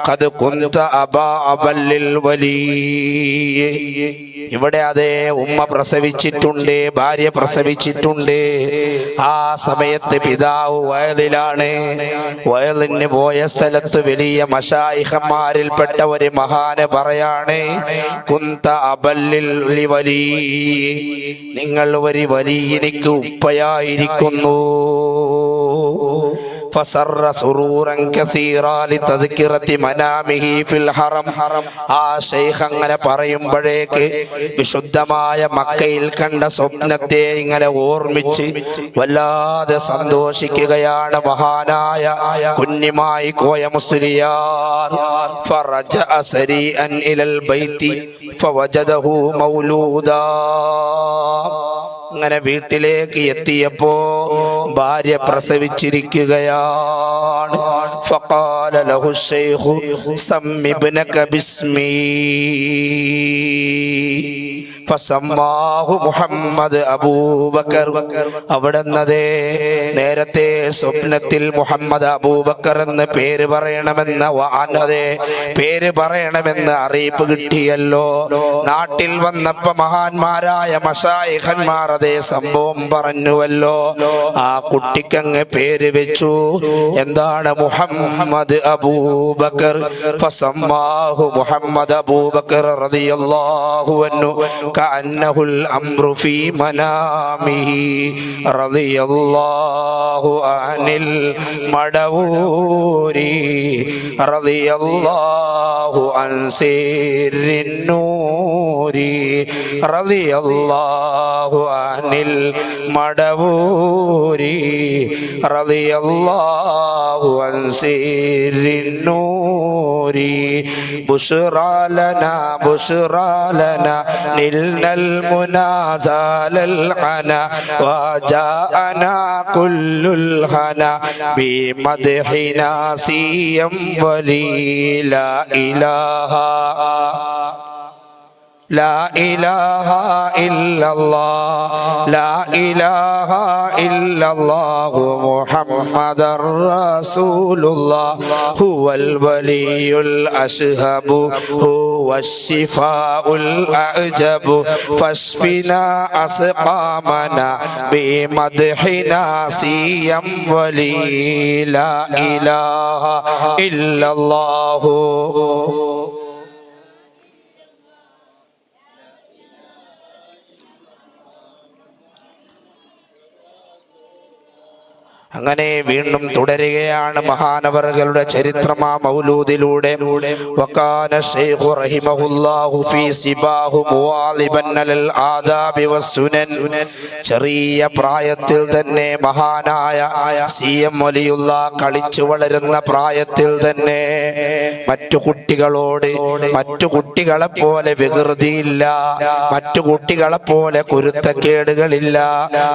ഖദ് കുന്ത അബാ അബല്ലിൽ വലി. ഇവിടെ അതേ ഉമ്മ പ്രസവിച്ചിട്ടുണ്ട്, ഭാര്യ പ്രസവിച്ചിട്ടുണ്ട്. ആ സമയത്ത് പിതാവ് വയലിലാണ്. വയലിന് പോയ സ്ഥലത്ത് വലിയ മശായിഖന്മാരിൽപ്പെട്ട ഒരു മഹാന് പറയാണ്, കുന്ത അബല്ലിൽ വലി, നിങ്ങൾ ഒരു വലിയനിക്ക് ഉപ്പയായിരിക്കുന്നു. ഫസറ സുറൂറൻ കസീറാ ലിതദ്കിറതി മനാമിഹി ഫിൽ ഹറം. ആ ശൈഖ് അങ്ങനെ പറയുമ്പോഴേക്ക് വിശുദ്ധമായ മക്കയിൽ കണ്ട സ്വപ്നത്തെ ഇങ്ങനെ ഓർമ്മിച്ച് വല്ലാതെ സന്തോഷിക്കുകയാണ് മഹാനായ കുഞ്ഞിമായി കോയ മുസ്ലിയാർ. ഫറജഅ സരീഅൻ ഇലൽ ബൈതി ഫവജദഹു മൗലൂദാ. അങ്ങനെ വീട്ടിലേക്ക് എത്തിയപ്പോ ഭാര്യ പ്രസവിച്ചിരിക്കുകയാണ്. ഫഖാല ലഹു ശൈഖു സമ്മി ഇബ്നക ബിസ്മി ഫസമ്മാഹു മുഹമ്മദ് അബൂബക്കർ. അവിടുന്നതേ നേരത്തെ സ്വപ്നത്തിൽ മുഹമ്മദ് അബൂബക്കർ എന്ന് പേര് പറയണമെന്ന് അറിയിപ്പ് കിട്ടിയല്ലോ. നാട്ടിൽ വന്നപ്പോ മഹാന്മാരായ മശായിഖന്മാർ അതേ സംഭവം പറഞ്ഞുവല്ലോ. ആ കുട്ടിക്കങ്ങ് പേര് വെച്ചു. എന്താണ്? മുഹമ്മദ് അബൂബക്കർ. ഫസമ്മാഹു മുഹമ്മദ് അബൂബക്കർ റളിയല്ലാഹു അൻഹു കഅന്നഹുൽ അംറു ഫീ മനാമിഹി റളിയല്ലാഹു അനിൽ മടവൂരി റളിയല്ലാഹു അൻ സിർരിൻ നൂരി റളിയല്ലാഹു അനിൽ മടവൂരി റളിയല്ലാഹു അൻ സിർരിൻ നൂരി ബുശ്റാ ലനാ നിൽനൽ മുനാസാലൽ അനാ വജാഅനാ കുല്ലുൽ ഹനാ ബിമദ്ഹിനാ സിയം വലി ലാ ഇലാഹ لا إله إلا الله لا إله إلا الله محمد رسول الله هو الولي الأشهب هو الشفاء الأعجب فاشفنا أسقامنا بمدحنا سيم ولي لا إله إلا الله. അങ്ങനെ വീണ്ടും തുടരുകയാണ് മഹാനവറുകളുടെ ചരിത്രം ആ മൗലൂദിലൂടെ. വകാന ശൈഖു റഹിമഹുല്ലാഹു ഫീ സിബാഹു മുവാലിബൻ അലൽ ആദാബി വസ്സുനൻ. ചെറിയ പ്രായത്തിൽ തന്നെ മഹാനായ സിഎം വലിയുള്ള കളിച്ചു വളരുന്ന പ്രായത്തിൽ തന്നെ മറ്റു കുട്ടികളെ പോലെ വികൃതിയില്ല, മറ്റു കുട്ടികളെ പോലെ കുരുത്തക്കേടുകളില്ല,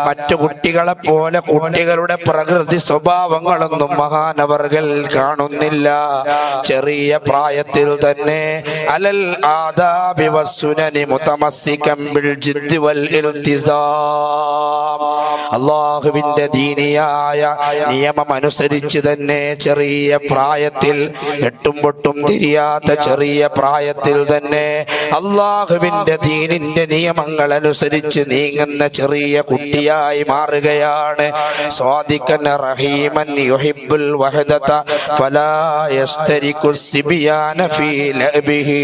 മറ്റു കുട്ടികളെ പോലെ കുട്ടികളുടെ പ്രകൃതി പ്രകൃതി സ്വഭാവങ്ങളൊന്നും മഹാനവർകൾ കാണുന്നില്ല. ചെറിയ പ്രായത്തിൽ തന്നെ അലൽ ആദാബി വസ്സുനനി മുതമസ്സികം ബിൽ ജിദ്ദി വൽ ഇൽതിസാം, അല്ലാഹുവിന്റെ ദീനിയായ നിയമം അനുസരിച്ച് തന്നെ ചെറിയ പ്രായത്തിൽ, എട്ടും പൊട്ടും തിരിയാത്ത ചെറിയ പ്രായത്തിൽ തന്നെ അല്ലാഹുവിന്റെ ദീനിന്റെ നിയമങ്ങൾ അനുസരിച്ച് നീങ്ങുന്ന ചെറിയ കുട്ടിയായി മാറുകയാണ്. സ്വാദിഖൻ റഹീമൻ യുഹിബ്ബുൽ വഹദത ഫലാ യസ്തരികു സിബിയാന ഫീ ലഅബിഹി.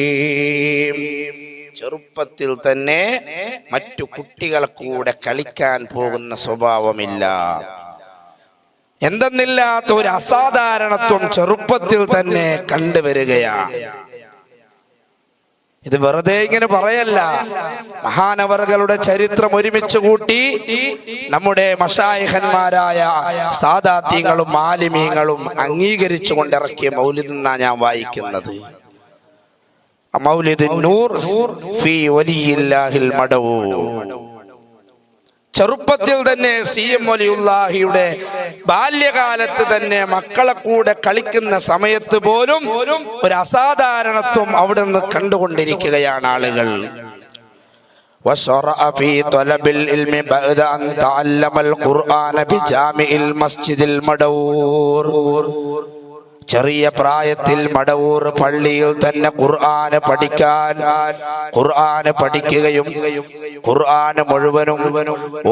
ചെറുപ്പത്തിൽ തന്നെ മറ്റു കുട്ടികൾ കൂടെ കളിക്കാൻ പോകുന്ന സ്വഭാവമില്ല. എന്തെന്നില്ലാത്ത ഒരു അസാധാരണത്വം ചെറുപ്പത്തിൽ തന്നെ കണ്ടുവരികയാണ്. ഇത് വെറുതെ ഇങ്ങനെ പറയല്ല. മഹാനവറുകളുടെ ചരിത്രം ഒരുമിച്ച് കൂട്ടി നമ്മുടെ മശായിഖന്മാരായ സാദാത്യങ്ങളും മാലിമീങ്ങളും അംഗീകരിച്ചു കൊണ്ടിറക്കിയ മൗലിദ് എന്നാണ് ഞാൻ വായിക്കുന്നത്. മൗലിദ് നൂർ ഫീ വലിയില്ലാഹിൽ മടവൂർ. ചെറുപ്പത്തിൽ തന്നെ CM വലിയുല്ലാഹിയുടെ ബാല്യകാലത്ത് തന്നെ മക്കളെ കൂടെ കളിക്കുന്ന സമയത്ത് പോലും ഒരു അസാധാരണത്വം അവിടെ നിന്ന് കണ്ടുകൊണ്ടിരിക്കുകയാണ് ആളുകൾ. وشرع في طلب العلم بعد أن تعلم القرآن بجامع المسجد المدور. ചെറിയ പ്രായത്തിൽ മടവൂർ പള്ളിയിൽ തന്നെ ഖുർആന് പഠിക്കുകയും ഖുർആന് മുഴുവനും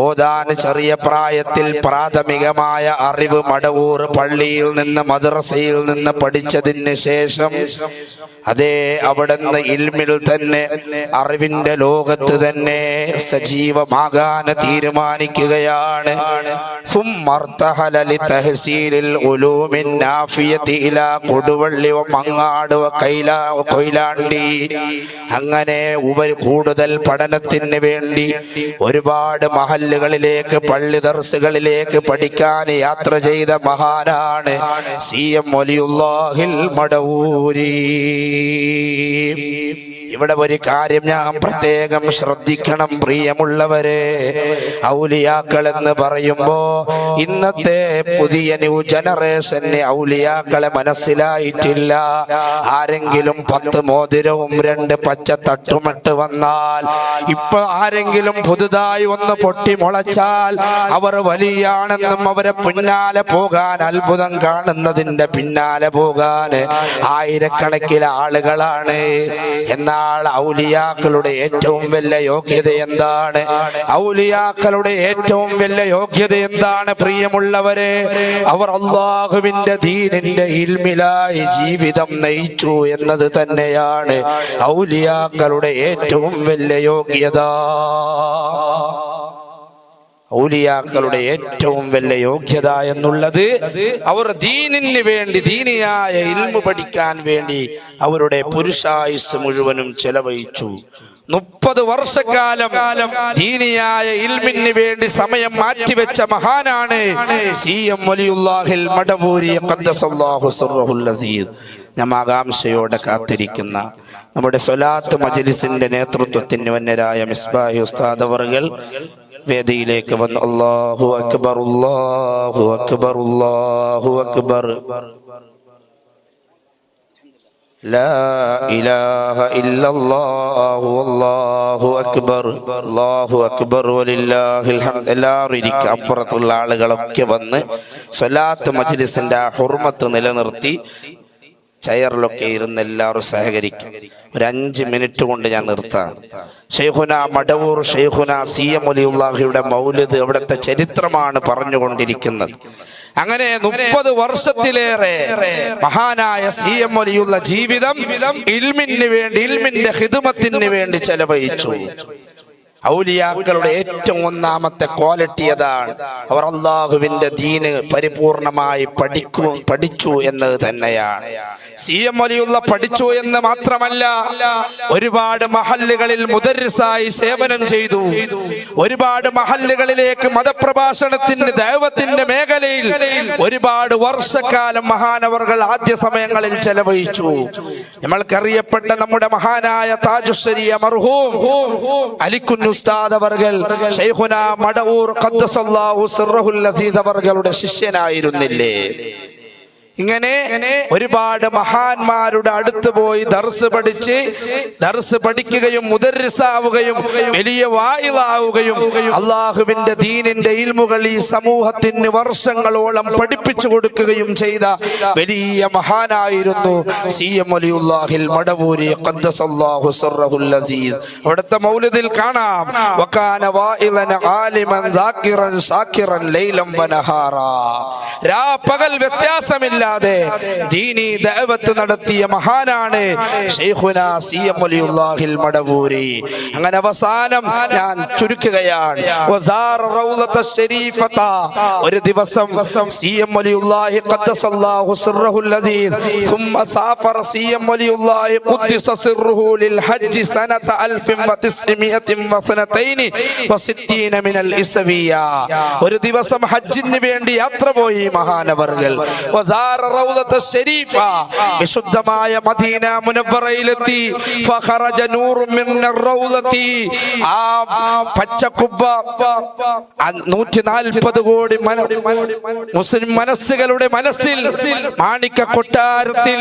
ഓതാൻ ചെറിയ പ്രായത്തിൽ പ്രാഥമികമായ അറിവ് മടവൂർ പള്ളിയിൽ നിന്ന് മദ്രസയിൽ നിന്ന് പഠിച്ചതിന് ശേഷം അവിടുന്ന് ഇൽമിൽ തന്നെ അറിവിന്റെ ലോകത്ത് തന്നെ സജീവമാകാൻ തീരുമാനിക്കുകയാണ്. കൊടുവള്ളി മങ്ങാട് കൊയിലാണ്ടി. അങ്ങനെ കൂടുതൽ പഠനത്തിന് വേണ്ടി ഒരുപാട് മഹല്ലുകളിലേക്ക് പള്ളി ദർസുകളിലേക്ക് പഠിക്കാൻ യാത്ര ചെയ്ത മഹാനാണ് CM വലിയുല്ലാഹിൽ മടവൂരി. ഇവിടെ ഒരു കാര്യം ഞാൻ പ്രത്യേകം ശ്രദ്ധിക്കണം പ്രിയമുള്ളവരെ. ഔലിയാക്കൾ എന്ന് പറയുമ്പോ ഇന്നത്തെ പുതിയ ന്യൂ ജനറേഷന് ഔലിയാക്കളെ മനസ്സിലായിട്ടില്ല. ആരെങ്കിലും 10 മോതിരവും 2 പച്ച തട്ടുമിട്ട് വന്നാൽ, ഇപ്പൊ ആരെങ്കിലും പുതുതായി ഒന്ന് പൊട്ടി മുളച്ചാൽ അവർ വലിയാണെന്നും അവരെ പിന്നാലെ പോകാൻ, അത്ഭുതം കാണുന്നതിന്റെ പിന്നാലെ പോകാൻ ആയിരക്കണക്കിന് ആളുകളാണ്. എന്നാൽ ഔലിയാക്കളുടെ ഏറ്റവും വലിയ യോഗ്യത എന്താണ്? ഔലിയാക്കളുടെ ഏറ്റവും വലിയ യോഗ്യത എന്താണ് പ്രിയമുള്ളവരെ? അവർ അല്ലാഹുവിന്റെ ദീനിന്റെ ഇൽമിലായി ജീവിതം നയിച്ചു എന്നത് തന്നെയാണ് ഔലിയാക്കളുടെ ഏറ്റവും വലിയ യോഗ്യത. ഔലിയാക്കളുടെ ഏറ്റവും വലിയ യോഗ്യത എന്നുള്ളത് അവർ ദീനിന് വേണ്ടി, ദീനിയായ ഇൽമു പഠിക്കാൻ വേണ്ടി അവരുടെ പുരുഷായുസ് മുഴുവനും ചെലവഴിച്ചു. 30 വർഷക്കാലം ദീനിയായ ഇൽമിന് വേണ്ടി സമയം മാറ്റിവെച്ച മഹാനാണ് CM വലിയുല്ലാഹിൽ മടവൂരി ഖദ്ദസല്ലാഹു സിർറഹുൽ അസീസ്. നാം ആകാംക്ഷയോടെ കാത്തിരിക്കുന്ന നമ്മുടെ സ്വലാത്ത് മജ്ലിസിന്റെ നേതൃത്വത്തിന് വന്യരായ മിസ്ബാഹി ഉസ്താദ് അവറുകൾ വേദിയിലേക്ക് വന്നു. അല്ലാഹു അക്ബർ, അല്ലാഹു അക്ബർ, അല്ലാഹു അക്ബർ. ലാ ഇലാഹ ഇല്ലല്ലാഹു അല്ലാഹു അക്ബർ, അല്ലാഹു അക്ബർ വലില്ലാഹിൽ ഹംദ്. എല്ലാവരും ഇരിക്കുക. അപ്പുറത്തുള്ള ആളുകളൊക്കെ വന്ന് സ്വലാത്ത് മജ്ലിസിന്റെ ഹുർമത്ത് നിലനിർത്തി ചെയറിലൊക്കെ ഇരുന്ന് എല്ലാവരും സഹകരിക്കും. ഒരു 5 മിനിറ്റ് കൊണ്ട് ഞാൻ നിർത്താം. ഷെയ്ഖുന മടവൂർ ഷെയ്ഖുന CM വലിയുല്ലാഹിയുടെ മൗലിദ് അവിടുത്തെ ചരിത്രമാണ് പറഞ്ഞുകൊണ്ടിരിക്കുന്നത്. അങ്ങനെ 30 വർഷത്തിലേറെ മഹാനായ CM വലിയുള്ള ജീവിതം ഇൽമിന് വേണ്ടി, ഇൽമിന്റെ ഖിദ്മത്തിന് വേണ്ടി ചെലവഴിച്ചു. ഔലിയാക്കളുടെ ഏറ്റവും ഒന്നാമത്തെ ക്വാളിറ്റി അതാണ്. അവർ അല്ലാഹുവിന്റെ ദീന് പരിപൂർണമായി പഠിച്ചു എന്നത് തന്നെയാണ്. CM വലിയുള്ള പഠിച്ചു എന്ന് മാത്രമല്ല, ഒരുപാട് മഹല്ലുകളിൽ മുദർരിസായി സേവനം ചെയ്തു. ഒരുപാട് മഹല്ലുകളിലേക്ക് മതപ്രഭാഷണത്തിന് ദഅവത്തിന്റെ മേഖലയിൽ ഒരുപാട് വർഷക്കാലം മഹാനവർകൾ ആദ്യ സമയങ്ങളിൽ ചെലവഴിച്ചു. നമ്മൾക്കറിയപ്പെട്ട നമ്മുടെ മഹാനായ താജുശ്ശരിയ മർഹൂം അലിക്കുഞ്ഞ് ഉസ്താദ് അവർകൾ ശൈഖുന മടവൂർ ഖദ്ദസല്ലാഹു സിർറഹുൽ അസീസ് അവർകളുടെ ശിഷ്യനായിരുന്നില്ലേ? ഇങ്ങനെ ഒരുപാട് മഹാന്മാരുടെ അടുത്ത് പോയി ദർസ് പഠിക്കുകയും മുദർരിസാവുകയും വലിയ വായിലാവുകയും അള്ളാഹുവിന്റെ ദീനിന്റെ ഇൽമുകൾ ഈ സമൂഹത്തിന് വർഷങ്ങളോളം പഠിപ്പിച്ചു കൊടുക്കുകയും ചെയ്ത വലിയ മഹാനായിരുന്നു CM വലിയുല്ലാഹിൽ മടവൂരി ഖദ്ദസല്ലാഹു സിർറഹുൽ അസീസ്. അവിടുത്തെ മൗലിദിൽ കാണാം, വകാന വായിലൻ ആലിമൻ ദാകിറൻ ശാകിറൻ ലൈലം വനഹാറാ. രാപകൽ വ്യത്യാസമില്ല ദീനി ദഅവത്ത് നടത്തിയ മഹാനാണ് ശൈഖുന CM വലിയുല്ലാഹിൽ മടവൂരി. അങ്ങനെ അവസാനം ഞാൻ ചുരുക്കുകയാണ്. വസാറ റൗളത ശരീഫത. ഒരു ദിവസം CM വലിയുല്ലാഹി ഖദ്ദസല്ലാഹു സിർറഹുൽ അസീസ് ثم سافر CM വലിയുല്ലാഹി ഖുദ്ദിസ സിർറുഹു ലിൽ ഹജ്ജ് സനത 1962 മിനൽ ഇസ്വിയ. ഒരു ദിവസം ഹജ്ജിന് വേണ്ടി യാത്ര പോയി മഹാനവർകൾ. വസാറ റൗളത ശരീഫ. വിശുദ്ധമായ മദീന മുനവ്വറയിലെത്തി. ഫഖറജ നൂറുൻ മിനർ റൗളതി. ആ പച്ചക്കുബ്ബ 140 കോടി മുസ്ലിം മനസ്സുകളുടെ മനസ്സിൽ മാണിക്ക കൊട്ടാരത്തിൽ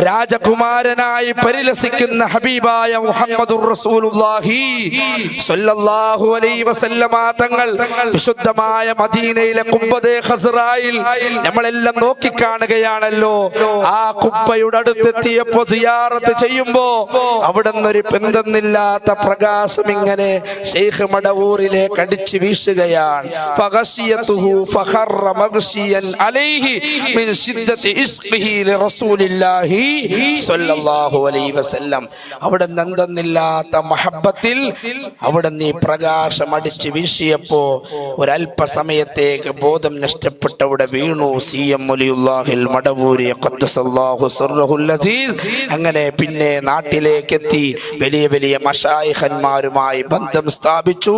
രാജകുമാരനായി പരിലസിക്കുന്ന ഹബീബായ മുഹമ്മദുർ റസൂലുള്ളാഹി സ്വല്ലല്ലാഹു അലൈഹി വസല്ലമ തങ്ങൾ വിശുദ്ധമായ മദീനയിലെ കുബ്ബദെ ഖസ്റായിൽ നമ്മളെല്ലാം നോക്കിക്കാണുകയാണല്ലോ. ആ കുബ്ബയുടെ അടുത്തെത്തിയപ്പോ സിയാറത്ത് ചെയ്യുമ്പോ അവിടെ നിന്നൊരു പെന്തെന്നില്ലാത്ത പ്രകാശം ഇങ്ങനെ ശൈഖ് മടവൂരിലേക്ക് അടിച്ചു വീശുകയാണ്. ഫഗശിയതുഹു ഫഖറ മഗ്ശിയൻ അലൈഹി മിൻ ശിദ്ദതി ഇസ്ഖിഹി ലിറസൂലില്ലാഹി സ്വല്ലല്ലാഹു അലൈഹി വസല്ലം. അവിടെ എന്തെന്നില്ലാത്ത മഹബ്ബത്തിൽ അവിടെ നീ പ്രകാശം അടിച്ചു വീശിയപ്പോ ഒരല്പസമയത്തേക്ക് ബോധം നഷ്ടപ്പെട്ടവിടെ വീണു CM വലിയുല്ലാഹിൽ മടവൂരി ഖദ്ദസല്ലാഹു സിർറഹുൽ അസീസ്. അങ്ങനെ പിന്നെ നാട്ടിലേക്ക് എത്തി വലിയ വലിയ മശായിഖന്മാരുമായി ബന്ധം സ്ഥാപിച്ചു.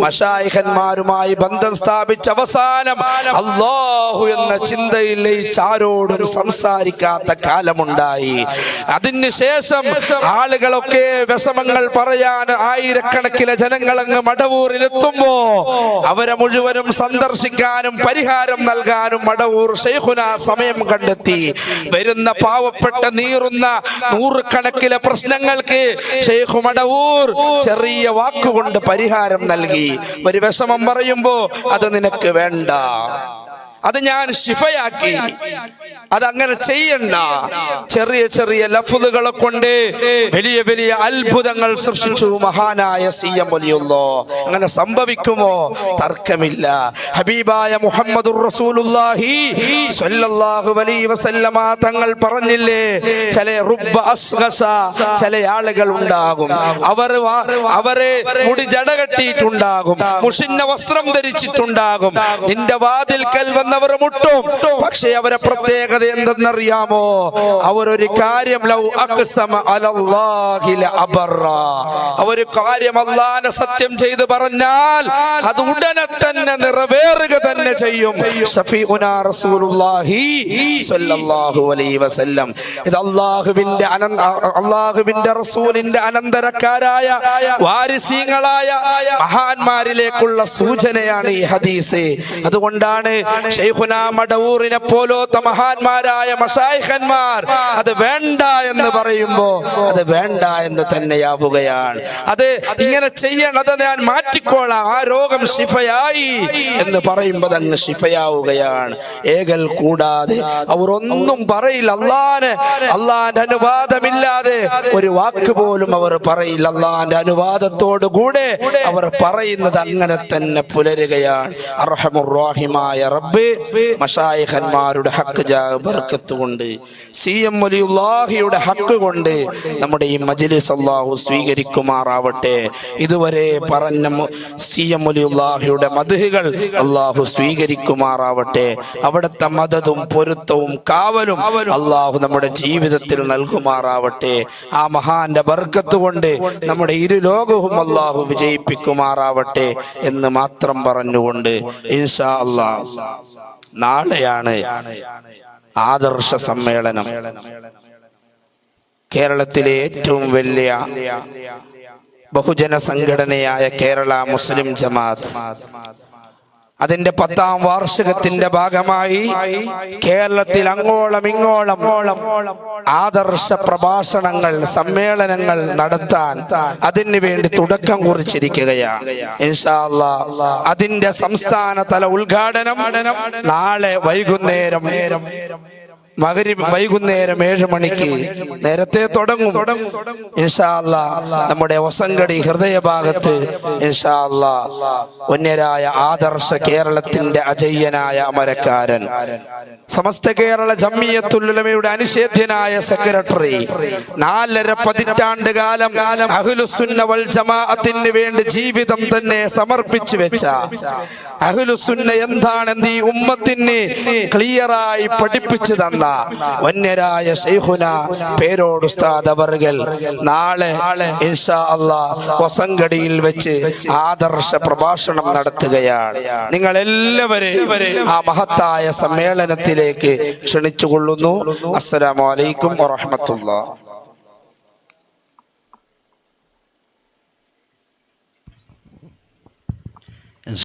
മശായിഖന്മാരുമായി ബന്ധം സ്ഥാപിച്ച അവസാനം അല്ലാഹു എന്ന ചിന്തയിൽ ആരോടും സംസാരിക്കാത്ത കാലമുണ്ടായി. അതിനുശേഷം ആളുകളൊക്കെ വിഷമങ്ങൾ പറയാൻ ആയിരക്കണക്കിന് ജനങ്ങളങ്ങ് മടവൂരിലെത്തുമ്പോ അവരെ മുഴുവനും സന്ദർശിക്കാനും പരിഹാരം നൽകാനും മടവൂർ ശൈഖുന സമയം കണ്ടെത്തി. വരുന്ന പാവപ്പെട്ട നീറുന്ന നൂറുകണക്കിലെ പ്രശ്നങ്ങൾക്ക് ശൈഖ് മടവൂർ ചെറിയ വാക്കുകൊണ്ട് പരിഹാരം നൽകി. ഒരു വിഷമം പറയുമ്പോ അത് നിനക്ക് വേണ്ട, അത് ഞാൻ ശിഫയാക്കി, അതങ്ങനെ ചെയ്യണ്ട. ചെറിയ ചെറിയ ലഫ്ളുകളെ കൊണ്ട് വലിയ വലിയ അത്ഭുതങ്ങൾ സൃഷ്ടിച്ചു മഹാനായ CM വലിയുള്ളാഹ്. അങ്ങനെ സംഭവിക്കുമോ? തർക്കമില്ല. ഹബീബായ മുഹമ്മദുർ റസൂലുള്ളാഹി സ്വല്ലല്ലാഹു അലൈഹി വസല്ലമ തങ്ങൾ പറഞ്ഞില്ലേ, ചില റുബ്ബ അസ്ഗസ, ചില ആളുകൾ ഉണ്ടാകും, അവരെ മുടി ജട കെട്ടിയിട്ടുണ്ടാകും, മുഷിന്ന വസ്ത്രം ധരിച്ചിട്ടുണ്ടാകും, നിന്റെ വാതിൽക്കൽ വന്നവർ മുട്ടും. പക്ഷേ അവരെ പ്രത്യേകത എന്തെന്നറിയാമോ? അവരൊരു കാര്യം ലൗ അഖ്സമ അലല്ലാഹി ലഅബറ, അവര് കാര്യം അല്ലാഹുവിനെ സത്യം ചെയ്ത് പറഞ്ഞാൽ അത് ഉടനെ തന്നെ നിറവേറുക തന്നെ ചെയ്യും. ശഫീഉനാ റസൂലുള്ളാഹി സ്വല്ലല്ലാഹു അലൈഹി വസല്ലം. ഇത് അല്ലാഹുവിന്റെ റസൂലിന്റെ അനന്തരക്കാരായ വാരിസീങ്ങളായ മഹാന്മാരിലേക്കുള്ള സൂചനയാണ് ഈ ഹദീസ്. അതുകൊണ്ടാണ് ശൈഖുനാ മടവൂരിനെ പോലത്തെ മഹാന്മാരായ മശായിഖന്മാർ അത് വേണ്ട എന്ന് പറയുമ്പോ അത് വേണ്ട എന്ന് തന്നെയാവുകയാണ്. അത് ഇങ്ങനെ ചെയ്യണത് ഞാൻ മാറ്റിക്കോളാം, ആ രോഗം ശിഫയായി എന്ന് പറയുമ്പോ തന്നെ ശിഫയാവുകയാണ്. ഏകൽ കൂടാതെ അവർ ഒന്നും പറയില്ല. അള്ളാന്റെ അനുവാദമില്ലാതെ ഒരു വാക്ക് പോലും അവർ പറയില്ല. അള്ളാന്റെ അനുവാദത്തോടു കൂടെ അവർ പറയുന്നത് അങ്ങനെ തന്നെ പുലരുകയാണ്. അർഹമുർ റഹീമായ റബ്ബേ, മശായിഖന്മാരുടെ ഹക്ക് ബർക്കത്ത് കൊണ്ട് CM വലിയുള്ളാഹിയുടെ ഹക്ക് കൊണ്ട് നമ്മുടെ ഈ മജ്ലിസ് അല്ലാഹു സ്വീകരിക്കുമാറാവട്ടെ. ഇതുവരെ പറഞ്ഞ CM വലിയുള്ളാഹിയുടെ മദ്ഹുകൾ അല്ലാഹു സ്വീകരിക്കുമാറാവട്ടെ. അവിടുത്തെ മദദും പൊരുത്തവും കാവലും അല്ലാഹു നമ്മുടെ ജീവിതത്തിൽ നൽകുമാറാവട്ടെ. ആ മഹാന്റെ ബർക്കത്ത് കൊണ്ട് നമ്മുടെ ഇരു ലോകവും അല്ലാഹു വിജയിപ്പിക്കുമാറാവട്ടെ എന്ന് മാത്രം പറഞ്ഞുകൊണ്ട് ഇൻഷാ അല്ലാഹ് നാളെയാണ് ആദർശ സമ്മേളനം. കേരളത്തിലെ ഏറ്റവും വലിയ ബഹുജന സംഘടനയായ കേരള മുസ്ലിം ജമാഅത്ത് അതിന്റെ 10ാം വാർഷികത്തിന്റെ ഭാഗമായി കേരളത്തിൽ അങ്ങോളം ഇങ്ങോളം ആദർശ പ്രഭാഷണങ്ങൾ സമ്മേളനങ്ങൾ നടത്താൻ അതിനു വേണ്ടി തുടക്കം കുറിച്ചിരിക്കുകയാണ്. ഇൻഷാ അല്ലാഹ് അതിന്റെ സംസ്ഥാന തല ഉദ്ഘാടനം നാളെ വൈകുന്നേരം വൈകുന്നേരം 7 മണിക്ക് നേരത്തെ തുടങ്ങും. ഇൻഷാ അല്ലാഹ് നമ്മുടെ ഒസങ്കടി ഹൃദയഭാഗത്ത് ഇൻഷാ അല്ലാഹ് വന്യരായ ആദർശ കേരളത്തിന്റെ അജയ്യനായ അമരക്കാരൻ സമസ്ത കേരള ജംഇയ്യത്തുൽ ഉലമയുടെ അനിഷേധ്യനായ സെക്രട്ടറി 4.5 പതിറ്റാണ്ട് കാലം അഹ്ലുസുന്ന വൽ ജമാഅത്തിന് വേണ്ടി ജീവിതം തന്നെ സമർപ്പിച്ചു വെച്ച അഹ്ലുസുന്ന എന്താണെന്ന് ഈ ഉമ്മത്തിന് ക്ലിയറായി പഠിപ്പിച്ചു തന്ന വന്യരായ ശൈഖുന പേരോട് ഉസ്താദ് അവർകൾ നാളെ ഇൻഷാ അല്ലാഹ് വസങ്കടിയിൽ വെച്ച് ആദർശ പ്രഭാഷണം നടത്തുകയാണ്. നിങ്ങൾ എല്ലാവരെയും ആ മഹത്തായ സമ്മേളനത്തിലേക്ക് ക്ഷണിച്ചുകൊള്ളുന്നു. അസ്സലാമു അലൈക്കും വറഹ്മത്തുള്ളാഹി.